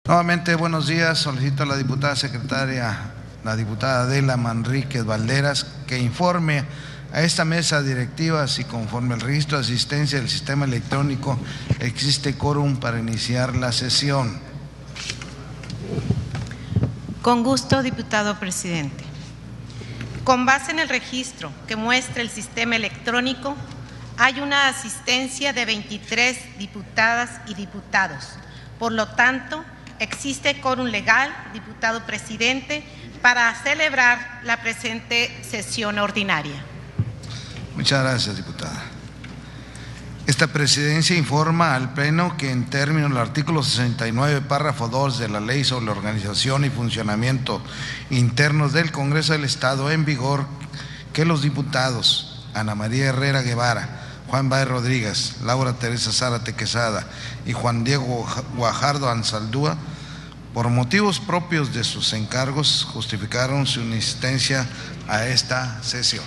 Nuevamente, buenos días. Solicito a la diputada secretaria, la diputada Adela Manríquez Valderas, que informe a esta mesa directiva si conforme al registro de asistencia del sistema electrónico existe quórum para iniciar la sesión. Con gusto, diputado presidente. Con base en el registro que muestra el sistema electrónico, hay una asistencia de 23 diputadas y diputados. Por lo tanto, existe quórum legal, diputado presidente, para celebrar la presente sesión ordinaria. Muchas gracias, diputada. Esta presidencia informa al Pleno que en términos del artículo 69, párrafo 2 de la Ley sobre la Organización y Funcionamiento Internos del Congreso del Estado en vigor, que los diputados Ana María Herrera Guevara, Juan Báez Rodríguez, Laura Teresa Zárate Quesada y Juan Diego Guajardo Ansaldúa, por motivos propios de sus encargos, justificaron su inasistencia a esta sesión.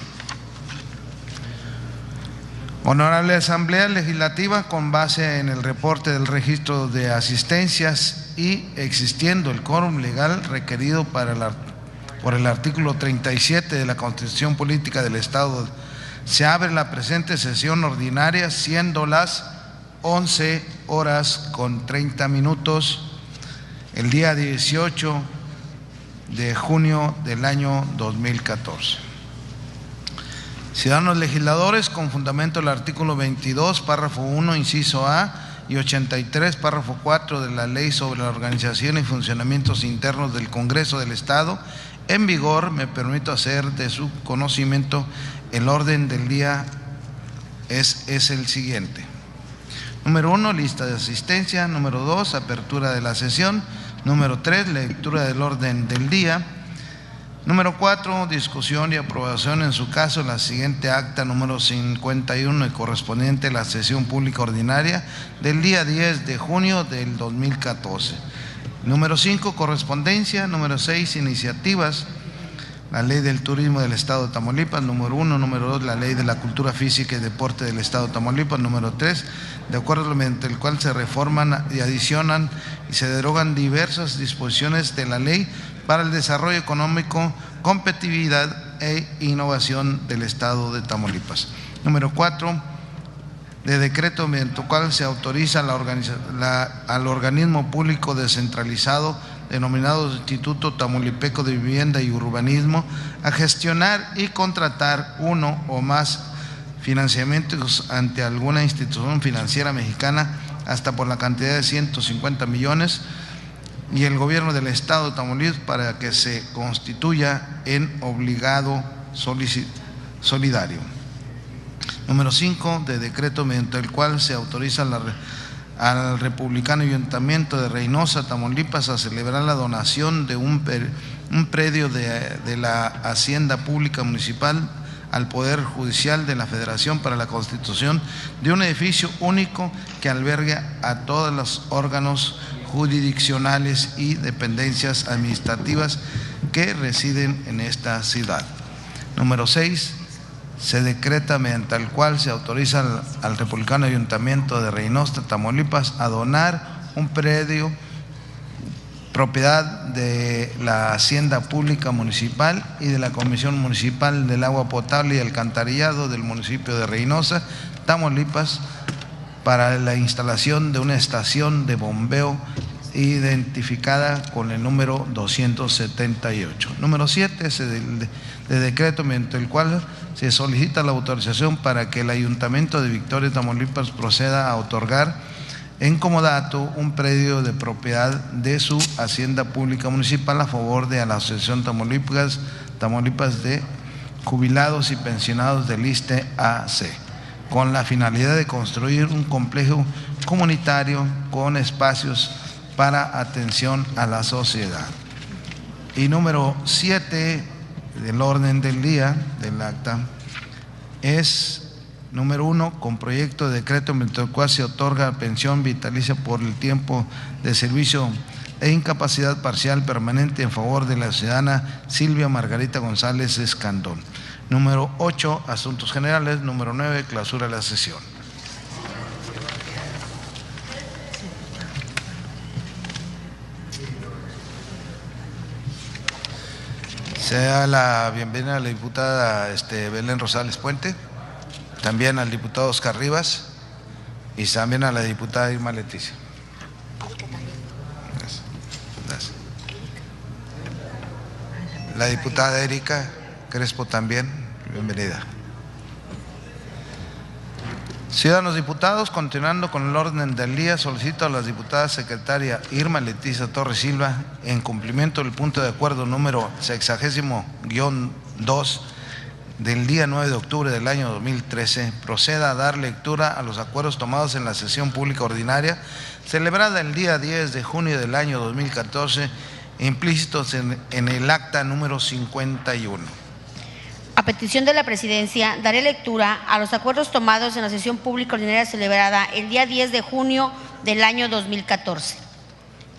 Honorable Asamblea Legislativa, con base en el reporte del registro de asistencias y existiendo el quórum legal requerido por el artículo 37 de la Constitución Política del Estado, se abre la presente sesión ordinaria, siendo las 11:30 el día 18 de junio del año 2014. Ciudadanos legisladores, con fundamento el artículo 22, párrafo 1, inciso A, y 83, párrafo 4 de la Ley sobre la Organización y Funcionamientos Internos del Congreso del Estado, en vigor, me permito hacer de su conocimiento el orden del día es el siguiente. Número 1, lista de asistencia. Número 2, apertura de la sesión. Número 3, lectura del orden del día. Número 4, discusión y aprobación en su caso la siguiente acta número 51 y correspondiente a la sesión pública ordinaria del día 10 de junio del 2014. Número 5, correspondencia. Número 6, iniciativas. La Ley del Turismo del Estado de Tamaulipas, número 1. Número 2, la Ley de la Cultura Física y Deporte del Estado de Tamaulipas. Número 3, de acuerdo mediante el cual se reforman y adicionan y se derogan diversas disposiciones de la Ley para el Desarrollo Económico, Competitividad e Innovación del Estado de Tamaulipas. Número 4, de decreto mediante el cual se autoriza al organismo público descentralizado denominado Instituto Tamaulipeco de Vivienda y Urbanismo a gestionar y contratar uno o más financiamientos ante alguna institución financiera mexicana hasta por la cantidad de 150 millones y el gobierno del Estado de Tamaulipas para que se constituya en obligado solidario. Número 5, de decreto mediante el cual se autoriza al Republicano Ayuntamiento de Reynosa, Tamaulipas, a celebrar la donación de un predio de la Hacienda Pública Municipal al Poder Judicial de la Federación para la constitución de un edificio único que albergue a todos los órganos jurisdiccionales y dependencias administrativas que residen en esta ciudad. Número 6, se decreta mediante el cual se autoriza al Republicano Ayuntamiento de Reynosa, Tamaulipas, a donar un predio propiedad de la Hacienda Pública Municipal y de la Comisión Municipal del Agua Potable y Alcantarillado del municipio de Reynosa, Tamaulipas, para la instalación de una estación de bombeo identificada con el número 278. Número 7, de decreto mediante el cual se solicita la autorización para que el Ayuntamiento de Victoria, Tamaulipas, proceda a otorgar en comodato un predio de propiedad de su Hacienda Pública Municipal a favor de la Asociación Tamaulipas de Jubilados y Pensionados del ISSSTE AC, con la finalidad de construir un complejo comunitario con espacios para atención a la sociedad. Y número 7 del orden del día del acta es número 1, con proyecto de decreto mediante el cual se otorga pensión vitalicia por el tiempo de servicio e incapacidad parcial permanente en favor de la ciudadana Silvia Margarita González Escandón. Número 8, asuntos generales. Número 9, clausura de la sesión. Se da la bienvenida a la diputada Belén Rosales Puente, también al diputado Oscar Rivas y también a la diputada Irma Leticia. Gracias. Gracias. La diputada Erika Crespo también, bienvenida. Ciudadanos diputados, continuando con el orden del día, solicito a la diputada secretaria Irma Leticia Torres Silva, en cumplimiento del punto de acuerdo número 60-2 del día 9 de octubre del año 2013, proceda a dar lectura a los acuerdos tomados en la sesión pública ordinaria celebrada el día 10 de junio del año 2014, implícitos en el acta número 51. A petición de la Presidencia, daré lectura a los acuerdos tomados en la sesión pública ordinaria celebrada el día 10 de junio del año 2014.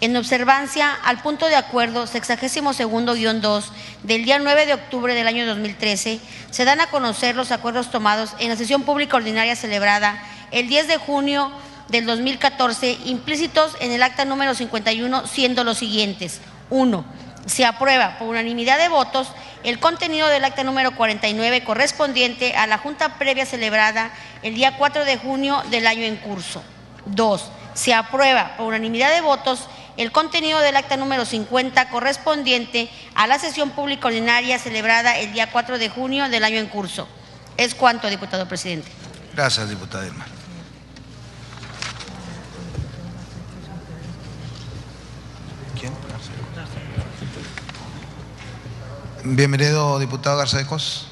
En observancia al punto de acuerdo 62-2 del día 9 de octubre del año 2013, se dan a conocer los acuerdos tomados en la sesión pública ordinaria celebrada el 10 de junio del 2014, implícitos en el acta número 51, siendo los siguientes. 1. Se aprueba por unanimidad de votos el contenido del acta número 49 correspondiente a la junta previa celebrada el día 4 de junio del año en curso. 2. Se aprueba por unanimidad de votos el contenido del acta número 50 correspondiente a la sesión pública ordinaria celebrada el día 4 de junio del año en curso. Es cuanto, diputado presidente. Gracias, diputada Irma. ¿Quién? Bienvenido, diputado Garzadecos.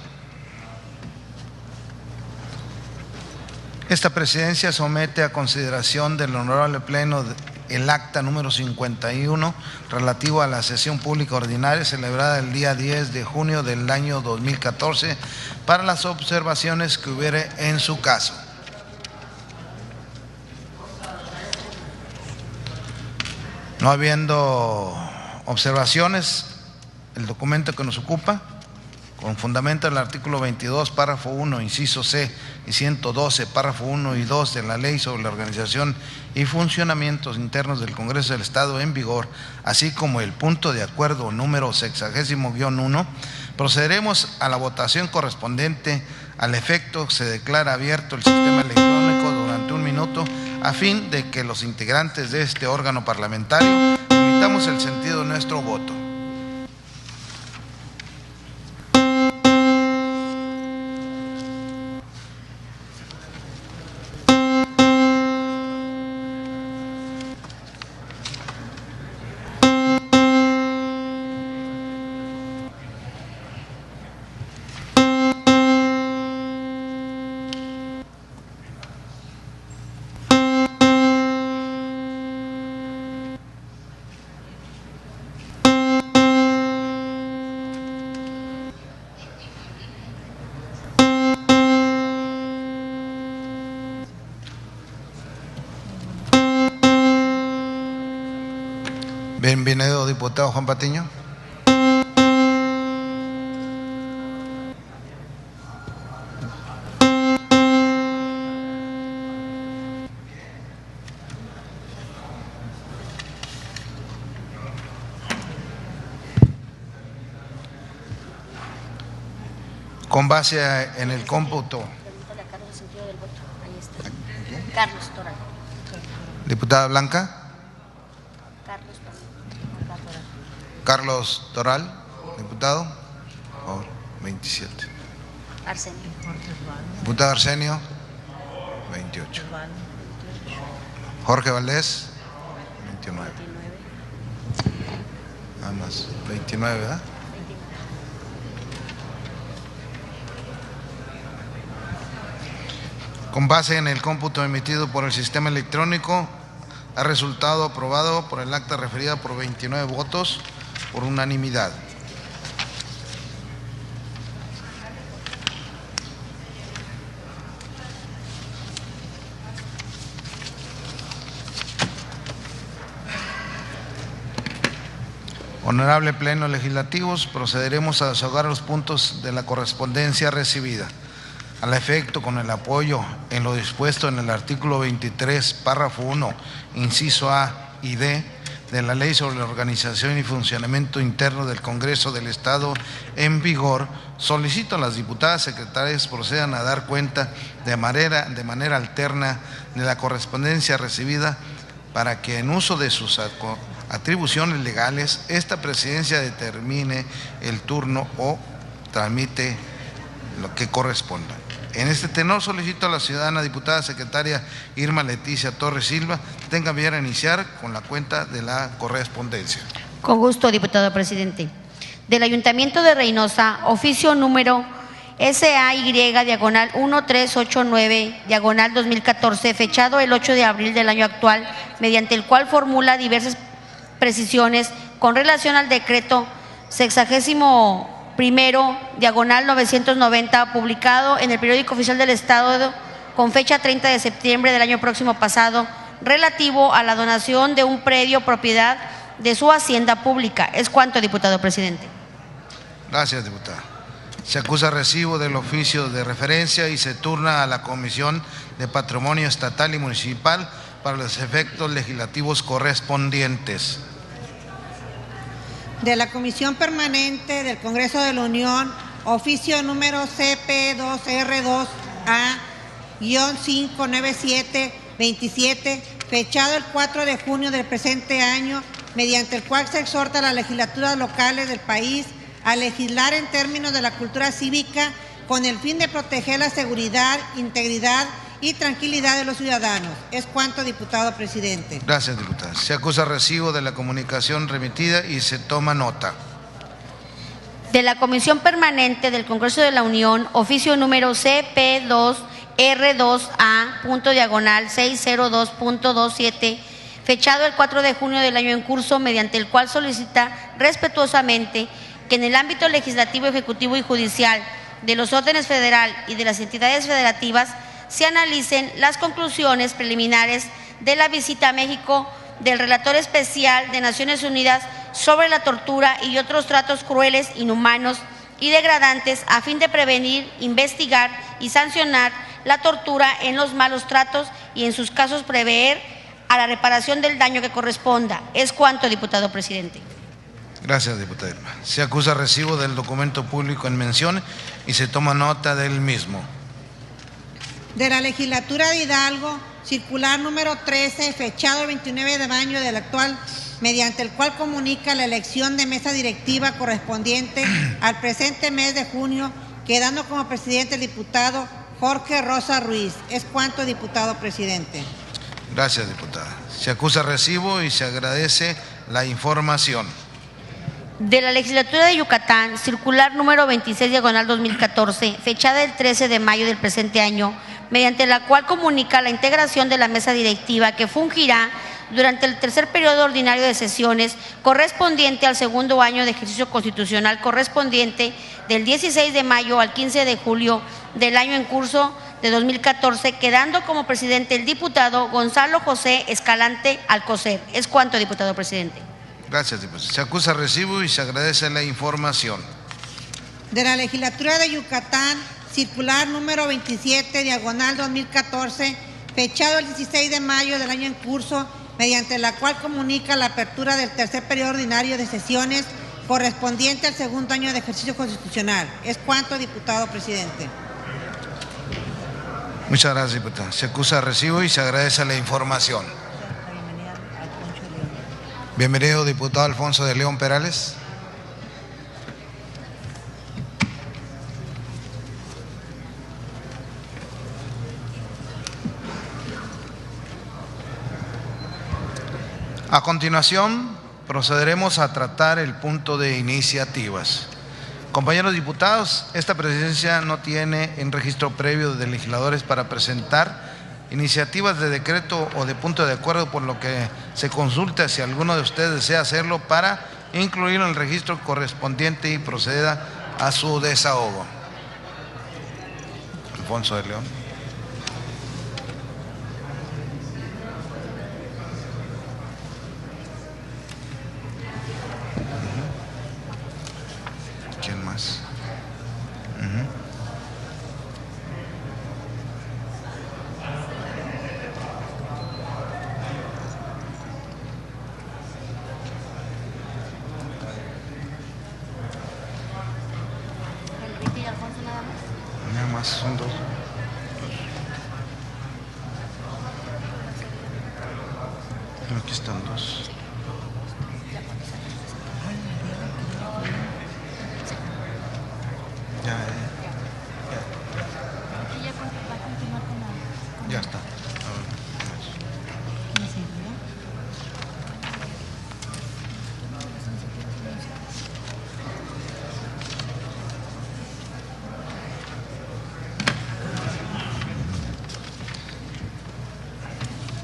Esta presidencia somete a consideración del honorable pleno el acta número 51 relativo a la sesión pública ordinaria celebrada el día 10 de junio del año 2014 para las observaciones que hubiere en su caso. No habiendo observaciones, el documento que nos ocupa, con fundamento en el artículo 22, párrafo 1, inciso C, y 112, párrafo 1 y 2 de la Ley sobre la Organización y Funcionamientos Internos del Congreso del Estado en vigor, así como el punto de acuerdo número 60-1, procederemos a la votación correspondiente. Al efecto, se declara abierto el sistema electrónico durante 1 minuto a fin de que los integrantes de este órgano parlamentario emitamos el sentido de nuestro voto. Bienvenido, diputado Juan Patiño. Con base en el cómputo. Carlos Toral. Diputada Blanca. Carlos Toral, diputado. Por favor, 27. Arsenio. Diputado Arsenio, 28. Jorge Valdés, 29. Nada más, 29, ¿verdad? Con base en el cómputo emitido por el sistema electrónico, ha resultado aprobado por el acta referida por 29 votos por unanimidad. Honorable Pleno Legislativos, procederemos a desahogar los puntos de la correspondencia recibida. Al efecto, con el apoyo en lo dispuesto en el artículo 23, párrafo 1, inciso A y D de la Ley sobre la Organización y Funcionamiento Interno del Congreso del Estado en vigor, solicito a las diputadas secretarias procedan a dar cuenta de manera alterna de la correspondencia recibida para que en uso de sus atribuciones legales esta presidencia determine el turno o tramite lo que corresponda. En este tenor solicito a la ciudadana diputada secretaria Irma Leticia Torres Silva tenga bien a iniciar con la cuenta de la correspondencia. Con gusto, diputado presidente. Del Ayuntamiento de Reynosa, oficio número SAY-1389/2014, fechado el 8 de abril del año actual, mediante el cual formula diversas precisiones con relación al decreto 61/990, publicado en el Periódico Oficial del Estado con fecha 30 de septiembre del año próximo pasado, relativo a la donación de un predio propiedad de su hacienda pública. Es cuanto, diputado presidente. Gracias, diputada. Se acusa recibo del oficio de referencia y se turna a la Comisión de Patrimonio Estatal y Municipal para los efectos legislativos correspondientes. De la Comisión Permanente del Congreso de la Unión, oficio número CP2R2A-59727, fechado el 4 de junio del presente año, mediante el cual se exhorta a las legislaturas locales del país a legislar en términos de la cultura cívica con el fin de proteger la seguridad, integridad y tranquilidad de los ciudadanos. Es cuanto, diputado presidente. Gracias, diputada. Se acusa recibo de la comunicación remitida y se toma nota. De la Comisión Permanente del Congreso de la Unión, oficio número CP2R2A.602.27, fechado el 4 de junio del año en curso, mediante el cual solicita respetuosamente que en el ámbito legislativo, ejecutivo y judicial de los órdenes federal y de las entidades federativas se analicen las conclusiones preliminares de la visita a México del relator especial de Naciones Unidas sobre la tortura y otros tratos crueles, inhumanos y degradantes, a fin de prevenir, investigar y sancionar la tortura en los malos tratos y en sus casos prever a la reparación del daño que corresponda. Es cuanto, diputado presidente. Gracias, diputada Irma. Se acusa recibo del documento público en mención y se toma nota del mismo. De la Legislatura de Hidalgo, circular número 13, fechado el 29 de mayo del actual, mediante el cual comunica la elección de mesa directiva correspondiente al presente mes de junio, quedando como presidente el diputado Jorge Rosa Ruiz. Es cuanto, diputado presidente. Gracias, diputada. Se acusa recibo y se agradece la información. De la Legislatura de Yucatán, circular número 26/2014, fechada el 13 de mayo del presente año, mediante la cual comunica la integración de la mesa directiva que fungirá durante el tercer periodo ordinario de sesiones correspondiente al segundo año de ejercicio constitucional correspondiente del 16 de mayo al 15 de julio del año en curso de 2014, quedando como presidente el diputado Gonzalo José Escalante Alcocer. Es cuanto, diputado presidente. Gracias, diputado. Se acusa recibo y se agradece la información. De la Legislatura de Yucatán, circular número 27/2014, fechado el 16 de mayo del año en curso, mediante la cual comunica la apertura del tercer periodo ordinario de sesiones correspondiente al segundo año de ejercicio constitucional. Es cuanto, diputado presidente. Muchas gracias, diputado. Se acusa recibo y se agradece la información. Bienvenido, diputado Alfonso de León Perales. A continuación, procederemos a tratar el punto de iniciativas. Compañeros diputados, esta presidencia no tiene en registro previo de legisladores para presentar iniciativas de decreto o de punto de acuerdo, por lo que se consulta si alguno de ustedes desea hacerlo para incluirlo en el registro correspondiente y proceda a su desahogo. Alfonso de León. ¿Quién más? Nada más son dos. Aquí están dos. Ya está.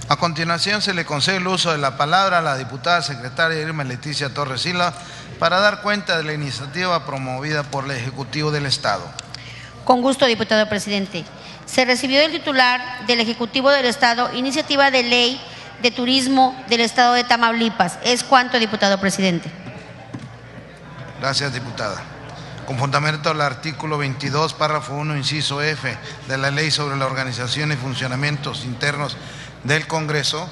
A continuación se le concede el uso de la palabra a la diputada secretaria Irma Leticia Torres Silva para dar cuenta de la iniciativa promovida por el Ejecutivo del Estado. Con gusto, diputado presidente. Se recibió del titular del Ejecutivo del Estado iniciativa de ley de turismo del Estado de Tamaulipas. Es cuanto, diputado presidente. Gracias, diputada. Con fundamento al artículo 22, párrafo 1, inciso F de la Ley sobre la Organización y Funcionamientos Internos del Congreso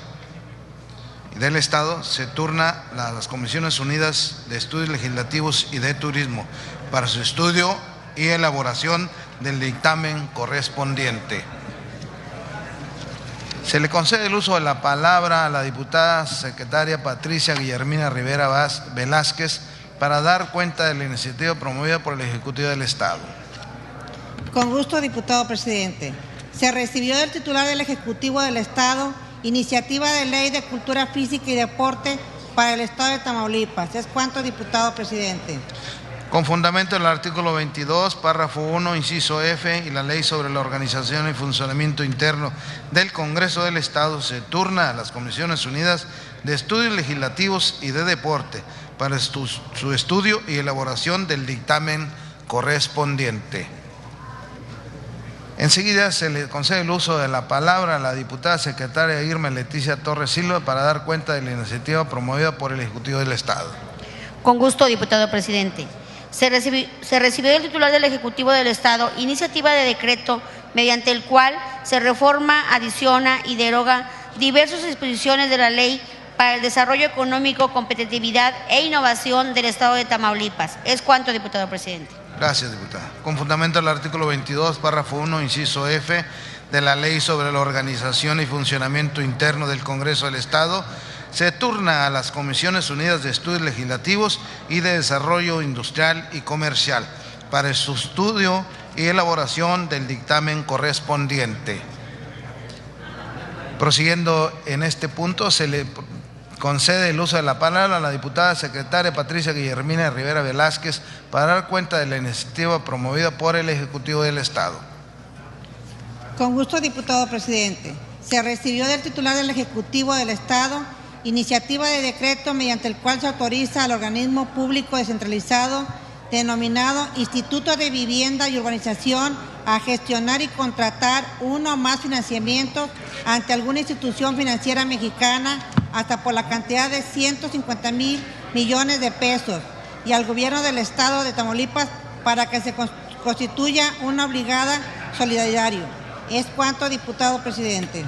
y del Estado, se turna a las Comisiones Unidas de Estudios Legislativos y de Turismo para su estudio y elaboración del dictamen correspondiente. Se le concede el uso de la palabra a la diputada secretaria Patricia Guillermina Rivera Velázquez para dar cuenta de la iniciativa promovida por el Ejecutivo del Estado. Con gusto, diputado presidente. Se recibió del titular del Ejecutivo del Estado iniciativa de ley de cultura física y deporte para el Estado de Tamaulipas. Es cuanto, diputado presidente. Con fundamento en el artículo 22, párrafo 1, inciso F y la Ley sobre la Organización y Funcionamiento Interno del Congreso del Estado, se turna a las Comisiones Unidas de Estudios Legislativos y de Deporte para su estudio y elaboración del dictamen correspondiente. Enseguida se le concede el uso de la palabra a la diputada secretaria Irma Leticia Torres Silva para dar cuenta de la iniciativa promovida por el Ejecutivo del Estado. Con gusto, diputado presidente. Se recibió del titular del Ejecutivo del Estado iniciativa de decreto mediante el cual se reforma, adiciona y deroga diversas disposiciones de la Ley para el Desarrollo Económico, Competitividad e Innovación del Estado de Tamaulipas. Es cuanto, diputado presidente. Gracias, diputada. Con fundamento al artículo 22, párrafo 1, inciso F de la Ley sobre la Organización y Funcionamiento Interno del Congreso del Estado, se turna a las Comisiones Unidas de Estudios Legislativos y de Desarrollo Industrial y Comercial para su estudio y elaboración del dictamen correspondiente. Prosiguiendo en este punto, se le concede el uso de la palabra a la diputada secretaria Patricia Guillermina Rivera Velázquez para dar cuenta de la iniciativa promovida por el Ejecutivo del Estado. Con gusto, diputado presidente. Se recibió del titular del Ejecutivo del Estado iniciativa de decreto mediante el cual se autoriza al organismo público descentralizado denominado Instituto de Vivienda y Urbanización a gestionar y contratar uno o más financiamientos ante alguna institución financiera mexicana hasta por la cantidad de 150,000 millones de pesos y al gobierno del Estado de Tamaulipas para que se constituya una obligada solidario. Es cuanto, diputado presidente.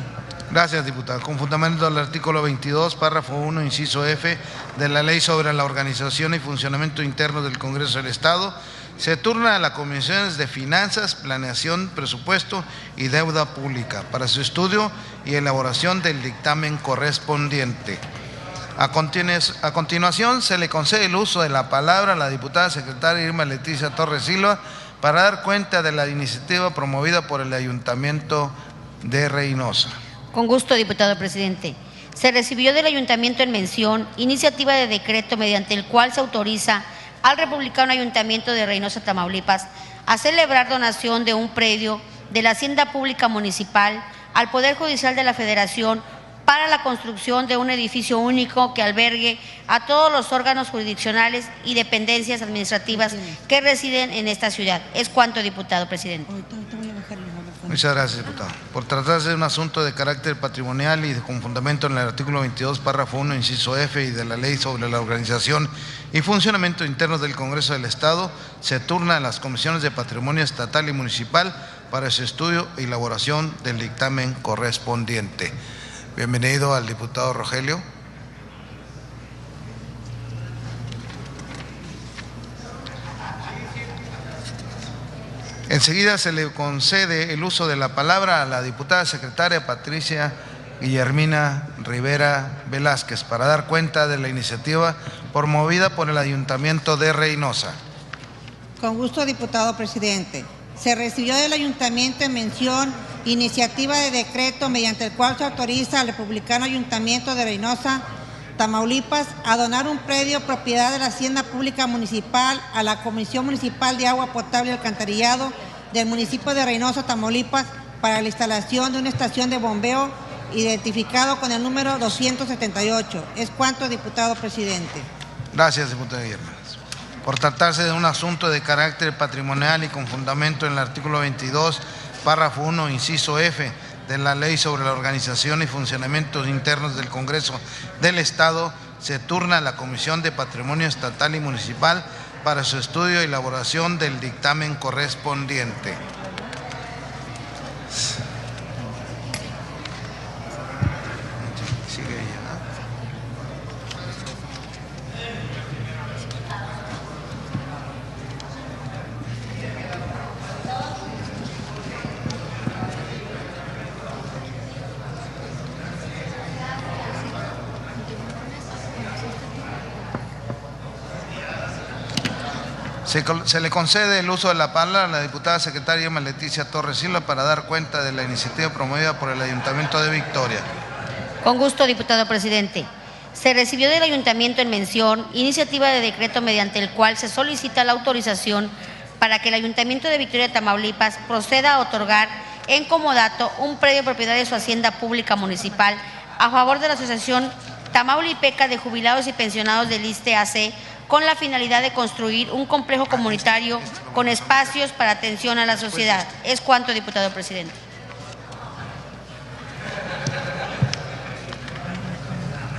Gracias, diputada. Con fundamento al artículo 22, párrafo 1, inciso F de la Ley sobre la Organización y Funcionamiento Interno del Congreso del Estado, se turna a las Comisiones de Finanzas, Planeación, Presupuesto y Deuda Pública para su estudio y elaboración del dictamen correspondiente. A continuación, se le concede el uso de la palabra a la diputada secretaria Irma Leticia Torres Silva para dar cuenta de la iniciativa promovida por el Ayuntamiento de Reynosa. Con gusto, diputado presidente. Se recibió del Ayuntamiento en mención iniciativa de decreto mediante el cual se autoriza al Republicano Ayuntamiento de Reynosa, Tamaulipas, a celebrar donación de un predio de la Hacienda Pública Municipal al Poder Judicial de la Federación para la construcción de un edificio único que albergue a todos los órganos jurisdiccionales y dependencias administrativas que residen en esta ciudad. Es cuanto, diputado presidente. Muchas gracias, diputado. Por tratarse de un asunto de carácter patrimonial y con fundamento en el artículo 22, párrafo 1, inciso F y de la Ley sobre la Organización y Funcionamiento Internos del Congreso del Estado, se turna a las Comisiones de Patrimonio Estatal y Municipal para su estudio y elaboración del dictamen correspondiente. Bienvenido al diputado Rogelio. Enseguida se le concede el uso de la palabra a la diputada secretaria Patricia Guillermina Rivera Velázquez para dar cuenta de la iniciativa promovida por el Ayuntamiento de Reynosa. Con gusto, diputado presidente. Se recibió del Ayuntamiento en mención iniciativa de decreto mediante el cual se autoriza al republicano Ayuntamiento de Reynosa, Tamaulipas, a donar un predio propiedad de la Hacienda Pública Municipal a la Comisión Municipal de Agua Potable y Alcantarillado del municipio de Reynosa, Tamaulipas, para la instalación de una estación de bombeo identificado con el número 278. Es cuanto, diputado presidente. Gracias, diputado Guillermo. Por tratarse de un asunto de carácter patrimonial y con fundamento en el artículo 22, párrafo 1, inciso F, de la Ley sobre la Organización y Funcionamientos Internos del Congreso del Estado, se turna a la Comisión de Patrimonio Estatal y Municipal para su estudio y elaboración del dictamen correspondiente. Se le concede el uso de la palabra a la diputada secretaria Irma Leticia Torres Silva para dar cuenta de la iniciativa promovida por el Ayuntamiento de Victoria. Con gusto, diputado presidente. Se recibió del Ayuntamiento en mención iniciativa de decreto mediante el cual se solicita la autorización para que el Ayuntamiento de Victoria, Tamaulipas, proceda a otorgar en comodato un predio propiedad de su Hacienda Pública Municipal a favor de la Asociación Tamaulipeca de Jubilados y Pensionados del ISSSTE AC, con la finalidad de construir un complejo comunitario con espacios para atención a la sociedad. Es cuanto, diputado presidente.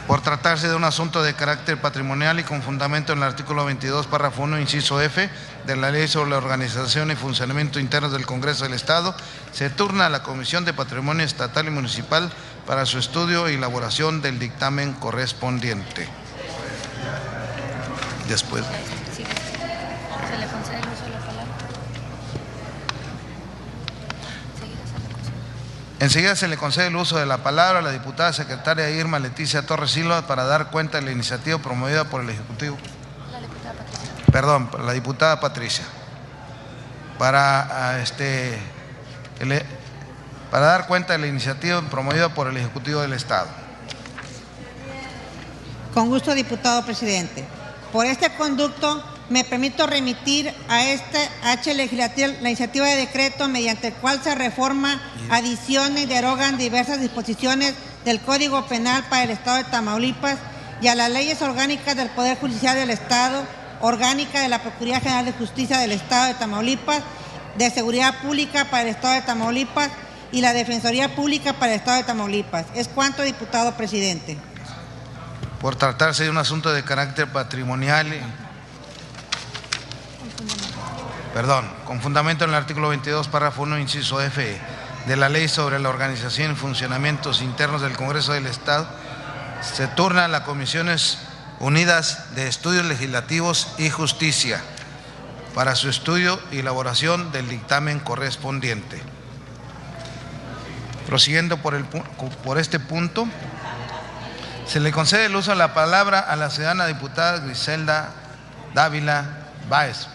Por tratarse de un asunto de carácter patrimonial y con fundamento en el artículo 22, párrafo 1, inciso F, de la Ley sobre la Organización y Funcionamiento Internos del Congreso del Estado, se turna a la Comisión de Patrimonio Estatal y Municipal para su estudio y elaboración del dictamen correspondiente. Después. ¿Se le concede el uso de la palabra? Enseguida se le concede el uso de la palabra a la diputada secretaria Irma Leticia Torres Silva para dar cuenta de la iniciativa promovida por el Ejecutivo. La diputada Patricia. Para dar cuenta de la iniciativa promovida por el Ejecutivo del Estado. Con gusto, diputado presidente. Por este conducto, me permito remitir a este H legislativo la iniciativa de decreto mediante el cual se reforma, adiciona y derogan diversas disposiciones del Código Penal para el Estado de Tamaulipas y a las leyes orgánicas del Poder Judicial del Estado, orgánica de la Procuraduría General de Justicia del Estado de Tamaulipas, de Seguridad Pública para el Estado de Tamaulipas y la Defensoría Pública para el Estado de Tamaulipas. Es cuanto, diputado presidente. Por tratarse de un asunto de carácter patrimonial, con fundamento en el artículo 22, párrafo 1, inciso F, de la Ley sobre la Organización y Funcionamientos Internos del Congreso del Estado, se turna a las Comisiones Unidas de Estudios Legislativos y Justicia para su estudio y elaboración del dictamen correspondiente. Prosiguiendo por este punto, se le concede el uso de la palabra a la ciudadana diputada Griselda Dávila Beas.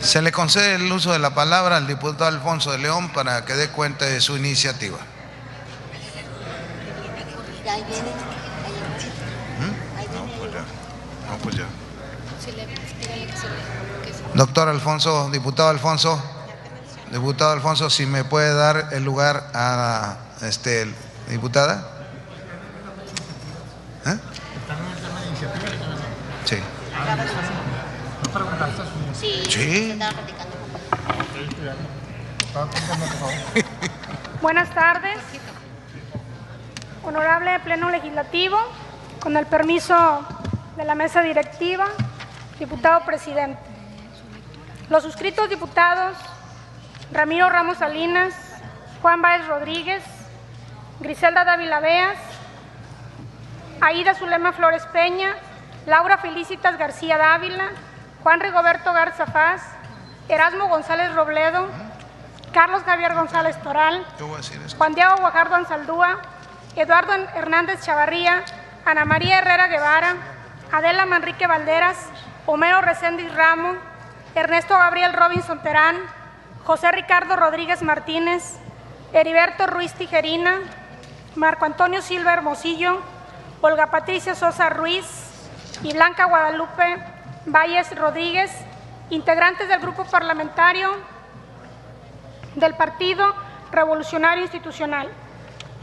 Se le concede el uso de la palabra al diputado Alfonso de León para que dé cuenta de su iniciativa. Doctor Alfonso, diputado Alfonso, si me puede dar el lugar a diputada. Sí. Sí. Buenas tardes. Honorable Pleno Legislativo, con el permiso de la mesa directiva, diputado presidente. Los suscritos diputados Ramiro Ramos Salinas, Juan Báez Rodríguez, Griselda Dávila Beas, Aida Zulema Flores Peña, Laura Felicitas García Dávila, Juan Rigoberto Garza Faz, Erasmo González Robledo, Carlos Javier González Toral, Juan Diego Guajardo Ansaldúa, Eduardo Hernández Chavarría, Ana María Herrera Guevara, Adela Manrique Valderas, Homero Reséndiz Ramo, Ernesto Gabriel Robinson Terán, José Ricardo Rodríguez Martínez, Heriberto Ruiz Tijerina, Marco Antonio Silva Hermosillo, Olga Patricia Sosa Ruiz y Blanca Guadalupe Valles Rodríguez, integrantes del Grupo Parlamentario del Partido Revolucionario Institucional.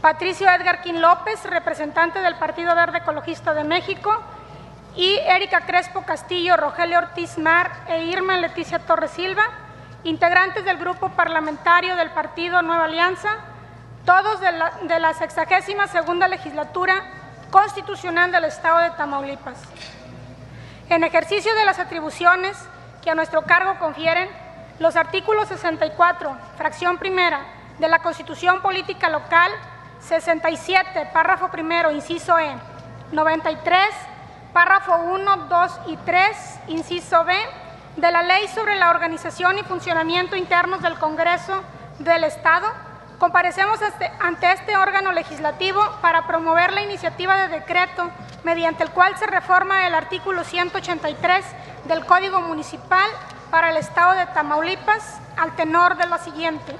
Patricio Edgar Quín López, representante del Partido Verde Ecologista de México, y Erika Crespo Castillo, Rogelio Ortiz Mar e Irma Leticia Torres Silva, integrantes del Grupo Parlamentario del Partido Nueva Alianza, todos de la 62ª Legislatura Constitucional del Estado de Tamaulipas. En ejercicio de las atribuciones que a nuestro cargo confieren los artículos 64, fracción primera, de la Constitución Política Local, 67, párrafo primero, inciso E, 93, párrafo 1, 2 y 3, inciso B, de la Ley sobre la Organización y Funcionamiento Internos del Congreso del Estado, comparecemos ante este órgano legislativo para promover la iniciativa de decreto mediante el cual se reforma el artículo 183 del Código Municipal para el Estado de Tamaulipas al tenor de lo siguiente.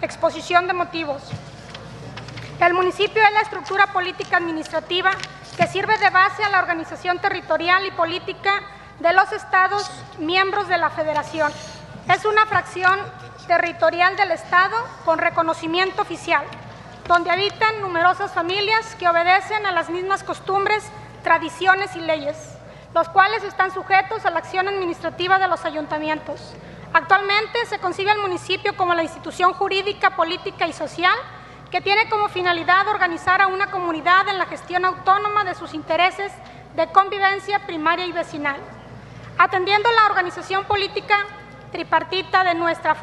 Exposición de motivos. El municipio es la estructura política administrativa que sirve de base a la organización territorial y política de los estados miembros de la Federación. Es una fracción territorial del Estado con reconocimiento oficial, donde habitan numerosas familias que obedecen a las mismas costumbres, tradiciones y leyes, los cuales están sujetos a la acción administrativa de los ayuntamientos. Actualmente se concibe al municipio como la institución jurídica, política y social que tiene como finalidad organizar a una comunidad en la gestión autónoma de sus intereses de convivencia primaria y vecinal. Atendiendo la organización política tripartita de nuestra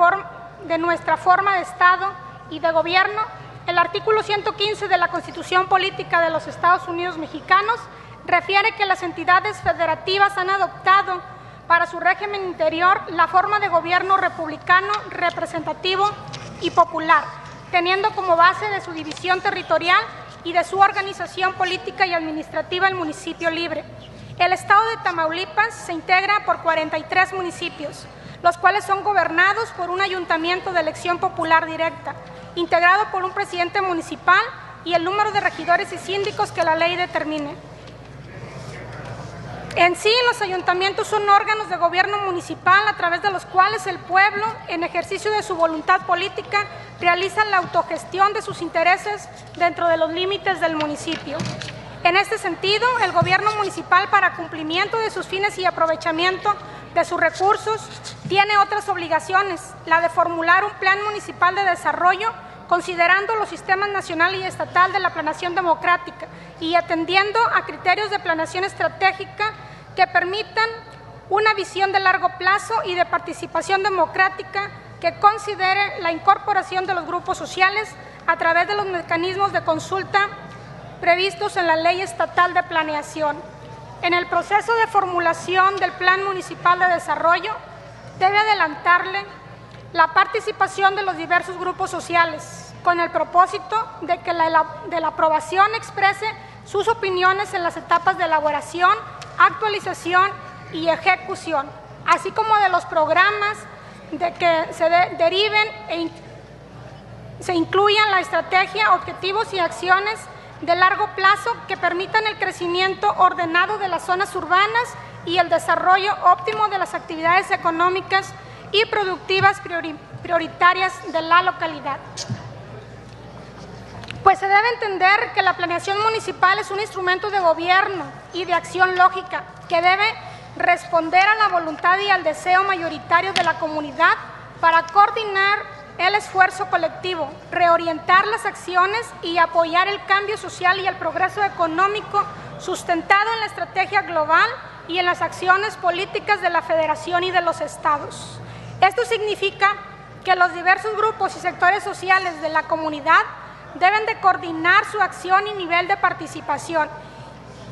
forma de Estado y de gobierno, el artículo 115 de la Constitución Política de los Estados Unidos Mexicanos refiere que las entidades federativas han adoptado para su régimen interior la forma de gobierno republicano, representativo y popular, teniendo como base de su división territorial y de su organización política y administrativa el municipio libre. El Estado de Tamaulipas se integra por 43 municipios, los cuales son gobernados por un ayuntamiento de elección popular directa, integrado por un presidente municipal y el número de regidores y síndicos que la ley determine. En sí, los ayuntamientos son órganos de gobierno municipal a través de los cuales el pueblo, en ejercicio de su voluntad política, realiza la autogestión de sus intereses dentro de los límites del municipio. En este sentido, el gobierno municipal, para cumplimiento de sus fines y aprovechamiento de sus recursos, tiene otras obligaciones, la de formular un plan municipal de desarrollo considerando los sistemas nacional y estatal de la planeación democrática y atendiendo a criterios de planeación estratégica que permitan una visión de largo plazo y de participación democrática que considere la incorporación de los grupos sociales a través de los mecanismos de consulta previstos en la Ley Estatal de Planeación. En el proceso de formulación del Plan Municipal de Desarrollo debe adelantarle la participación de los diversos grupos sociales, con el propósito de que la aprobación exprese sus opiniones en las etapas de elaboración, actualización y ejecución, así como de los programas de que se deriven e se incluyan la estrategia, objetivos y acciones de largo plazo que permitan el crecimiento ordenado de las zonas urbanas y el desarrollo óptimo de las actividades económicas y productivas prioritarias de la localidad. Pues se debe entender que la planeación municipal es un instrumento de gobierno y de acción lógica que debe responder a la voluntad y al deseo mayoritario de la comunidad para coordinar el esfuerzo colectivo, reorientar las acciones y apoyar el cambio social y el progreso económico sustentado en la estrategia global y en las acciones políticas de la Federación y de los estados. Esto significa que los diversos grupos y sectores sociales de la comunidad deben de coordinar su acción y nivel de participación,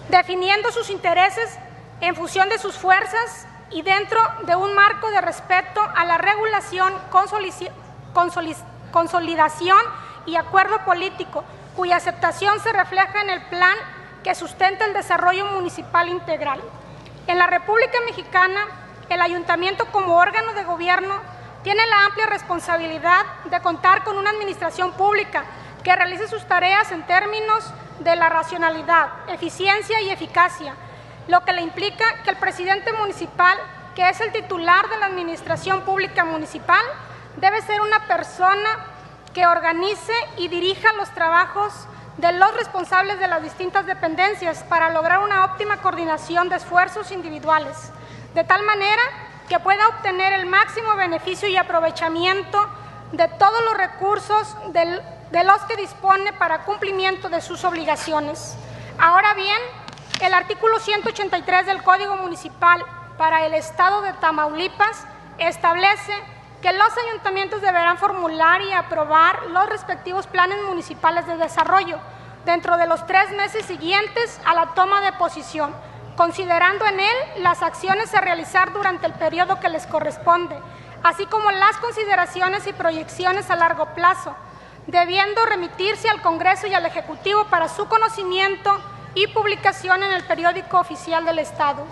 definiendo sus intereses en función de sus fuerzas y dentro de un marco de respeto a la regulación, consolidación y acuerdo político, cuya aceptación se refleja en el plan que sustenta el desarrollo municipal integral. En la República Mexicana, el ayuntamiento como órgano de gobierno tiene la amplia responsabilidad de contar con una administración pública que realice sus tareas en términos de la racionalidad, eficiencia y eficacia, lo que le implica que el presidente municipal, que es el titular de la administración pública municipal, debe ser una persona que organice y dirija los trabajos de los responsables de las distintas dependencias para lograr una óptima coordinación de esfuerzos individuales, de tal manera que pueda obtener el máximo beneficio y aprovechamiento de todos los recursos de los que dispone para cumplimiento de sus obligaciones. Ahora bien, el artículo 183 del Código Municipal para el Estado de Tamaulipas establece que los ayuntamientos deberán formular y aprobar los respectivos planes municipales de desarrollo dentro de los 3 meses siguientes a la toma de posesión, considerando en él las acciones a realizar durante el periodo que les corresponde, así como las consideraciones y proyecciones a largo plazo, debiendo remitirse al Congreso y al Ejecutivo para su conocimiento y publicación en el periódico oficial del Estado.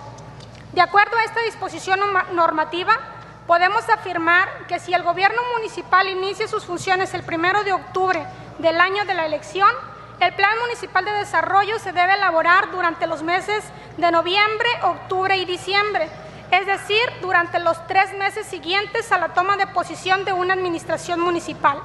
De acuerdo a esta disposición normativa, podemos afirmar que si el gobierno municipal inicia sus funciones el 1 de octubre del año de la elección, el Plan Municipal de Desarrollo se debe elaborar durante los meses de noviembre, octubre y diciembre, es decir, durante los 3 meses siguientes a la toma de posesión de una administración municipal.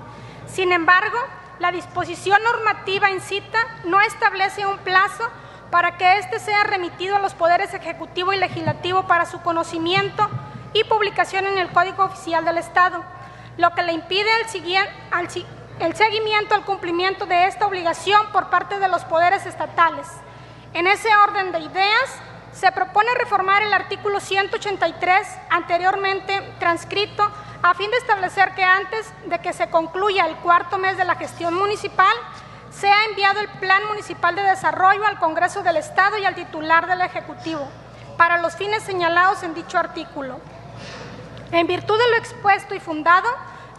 Sin embargo, la disposición normativa en cita no establece un plazo para que éste sea remitido a los poderes ejecutivo y legislativo para su conocimiento y publicación en el Código Oficial del Estado, lo que le impide el seguimiento al cumplimiento de esta obligación por parte de los poderes estatales. En ese orden de ideas, se propone reformar el artículo 183 anteriormente transcrito a fin de establecer que antes de que se concluya el 4º mes de la gestión municipal, sea enviado el Plan Municipal de Desarrollo al Congreso del Estado y al titular del Ejecutivo, para los fines señalados en dicho artículo. En virtud de lo expuesto y fundado,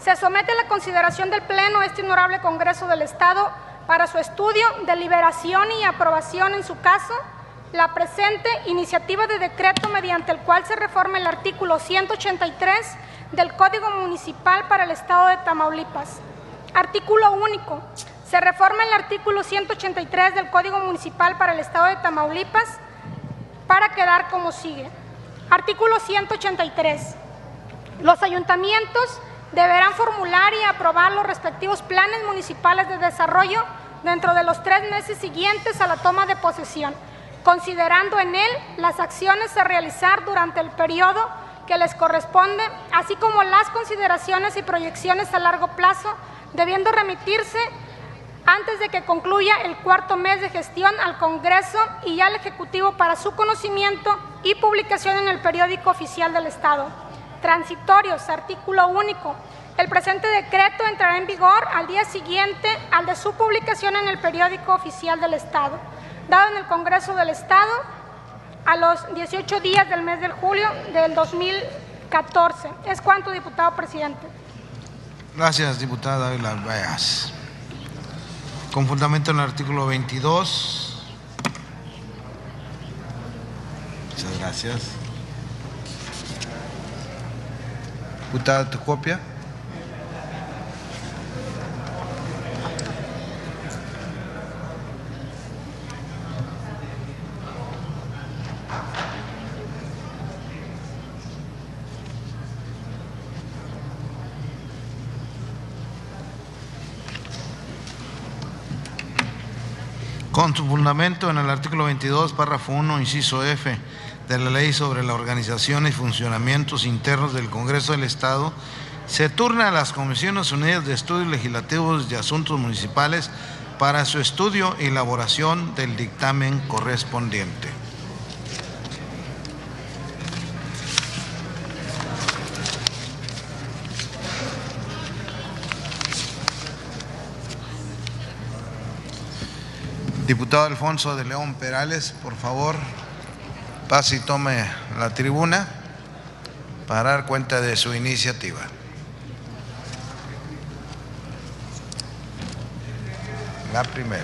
se somete a la consideración del Pleno este honorable Congreso del Estado para su estudio, deliberación y aprobación en su caso, la presente iniciativa de decreto mediante el cual se reforma el artículo 183 del Código Municipal para el Estado de Tamaulipas. Artículo único. Se reforma el artículo 183 del Código Municipal para el Estado de Tamaulipas para quedar como sigue. Artículo 183. Los ayuntamientos deberán formular y aprobar los respectivos planes municipales de desarrollo dentro de los 3 meses siguientes a la toma de posesión, considerando en él las acciones a realizar durante el periodo que les corresponde, así como las consideraciones y proyecciones a largo plazo, debiendo remitirse antes de que concluya el 4º mes de gestión al Congreso y al Ejecutivo para su conocimiento y publicación en el periódico oficial del Estado. Transitorios, artículo único. El presente decreto entrará en vigor al día siguiente al de su publicación en el periódico oficial del Estado, dado en el Congreso del Estado a los 18 días del mes de julio del 2014. Es cuanto, diputado presidente. Gracias, diputada Ávila Veas. Con fundamento en el artículo 22. Muchas gracias. Diputada, ¿tu copia? Con su fundamento en el artículo 22, párrafo 1, inciso F, de la Ley sobre la organización y funcionamientos internos del Congreso del Estado, se turna a las Comisiones Unidas de Estudios Legislativos y Asuntos Municipales para su estudio y elaboración del dictamen correspondiente. Diputado Alfonso de León Perales, por favor, pase y tome la tribuna para dar cuenta de su iniciativa. La primera.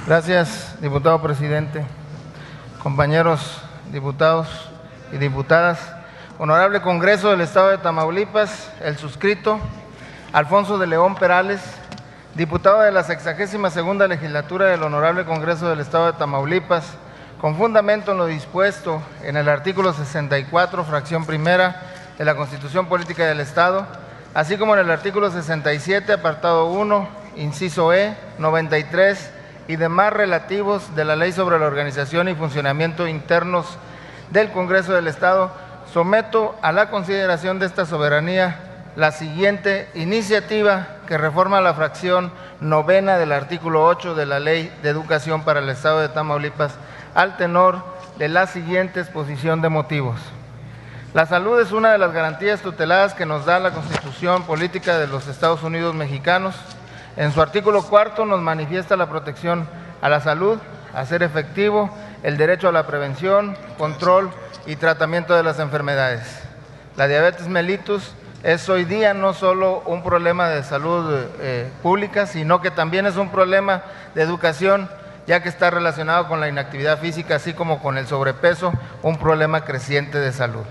Gracias, diputado presidente, compañeros diputados y diputadas. Honorable Congreso del Estado de Tamaulipas, el suscrito Alfonso de León Perales, diputado de la 62ª Legislatura del Honorable Congreso del Estado de Tamaulipas, con fundamento en lo dispuesto en el artículo 64, fracción primera de la Constitución Política del Estado, así como en el artículo 67, apartado 1, inciso E, 93 y demás relativos de la Ley sobre la Organización y Funcionamiento Internos del Congreso del Estado, someto a la consideración de esta soberanía la siguiente iniciativa que reforma la fracción novena del artículo 8 de la Ley de Educación para el Estado de Tamaulipas al tenor de la siguiente exposición de motivos. La salud es una de las garantías tuteladas que nos da la Constitución Política de los Estados Unidos Mexicanos. En su artículo 4 nos manifiesta la protección a la salud, a hacer efectivo el derecho a la prevención, control y tratamiento de las enfermedades. La diabetes mellitus es hoy día no solo un problema de salud pública, sino que también es un problema de educación, ya que está relacionado con la inactividad física, así como con el sobrepeso, un problema creciente de salud.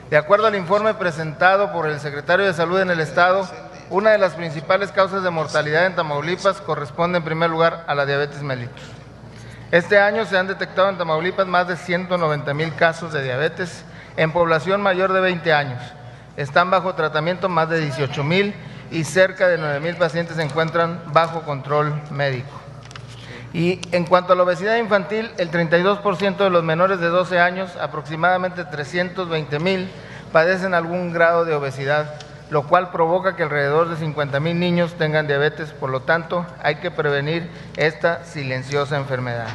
De acuerdo al informe presentado por el secretario de Salud en el Estado, una de las principales causas de mortalidad en Tamaulipas corresponde en primer lugar a la diabetes mellitus. Este año se han detectado en Tamaulipas más de 190,000 casos de diabetes en población mayor de 20 años. Están bajo tratamiento más de 18,000 y cerca de 9,000 pacientes se encuentran bajo control médico. Y en cuanto a la obesidad infantil, el 32% de los menores de 12 años, aproximadamente 320,000, padecen algún grado de obesidad, lo cual provoca que alrededor de 50,000 niños tengan diabetes. Por lo tanto, hay que prevenir esta silenciosa enfermedad.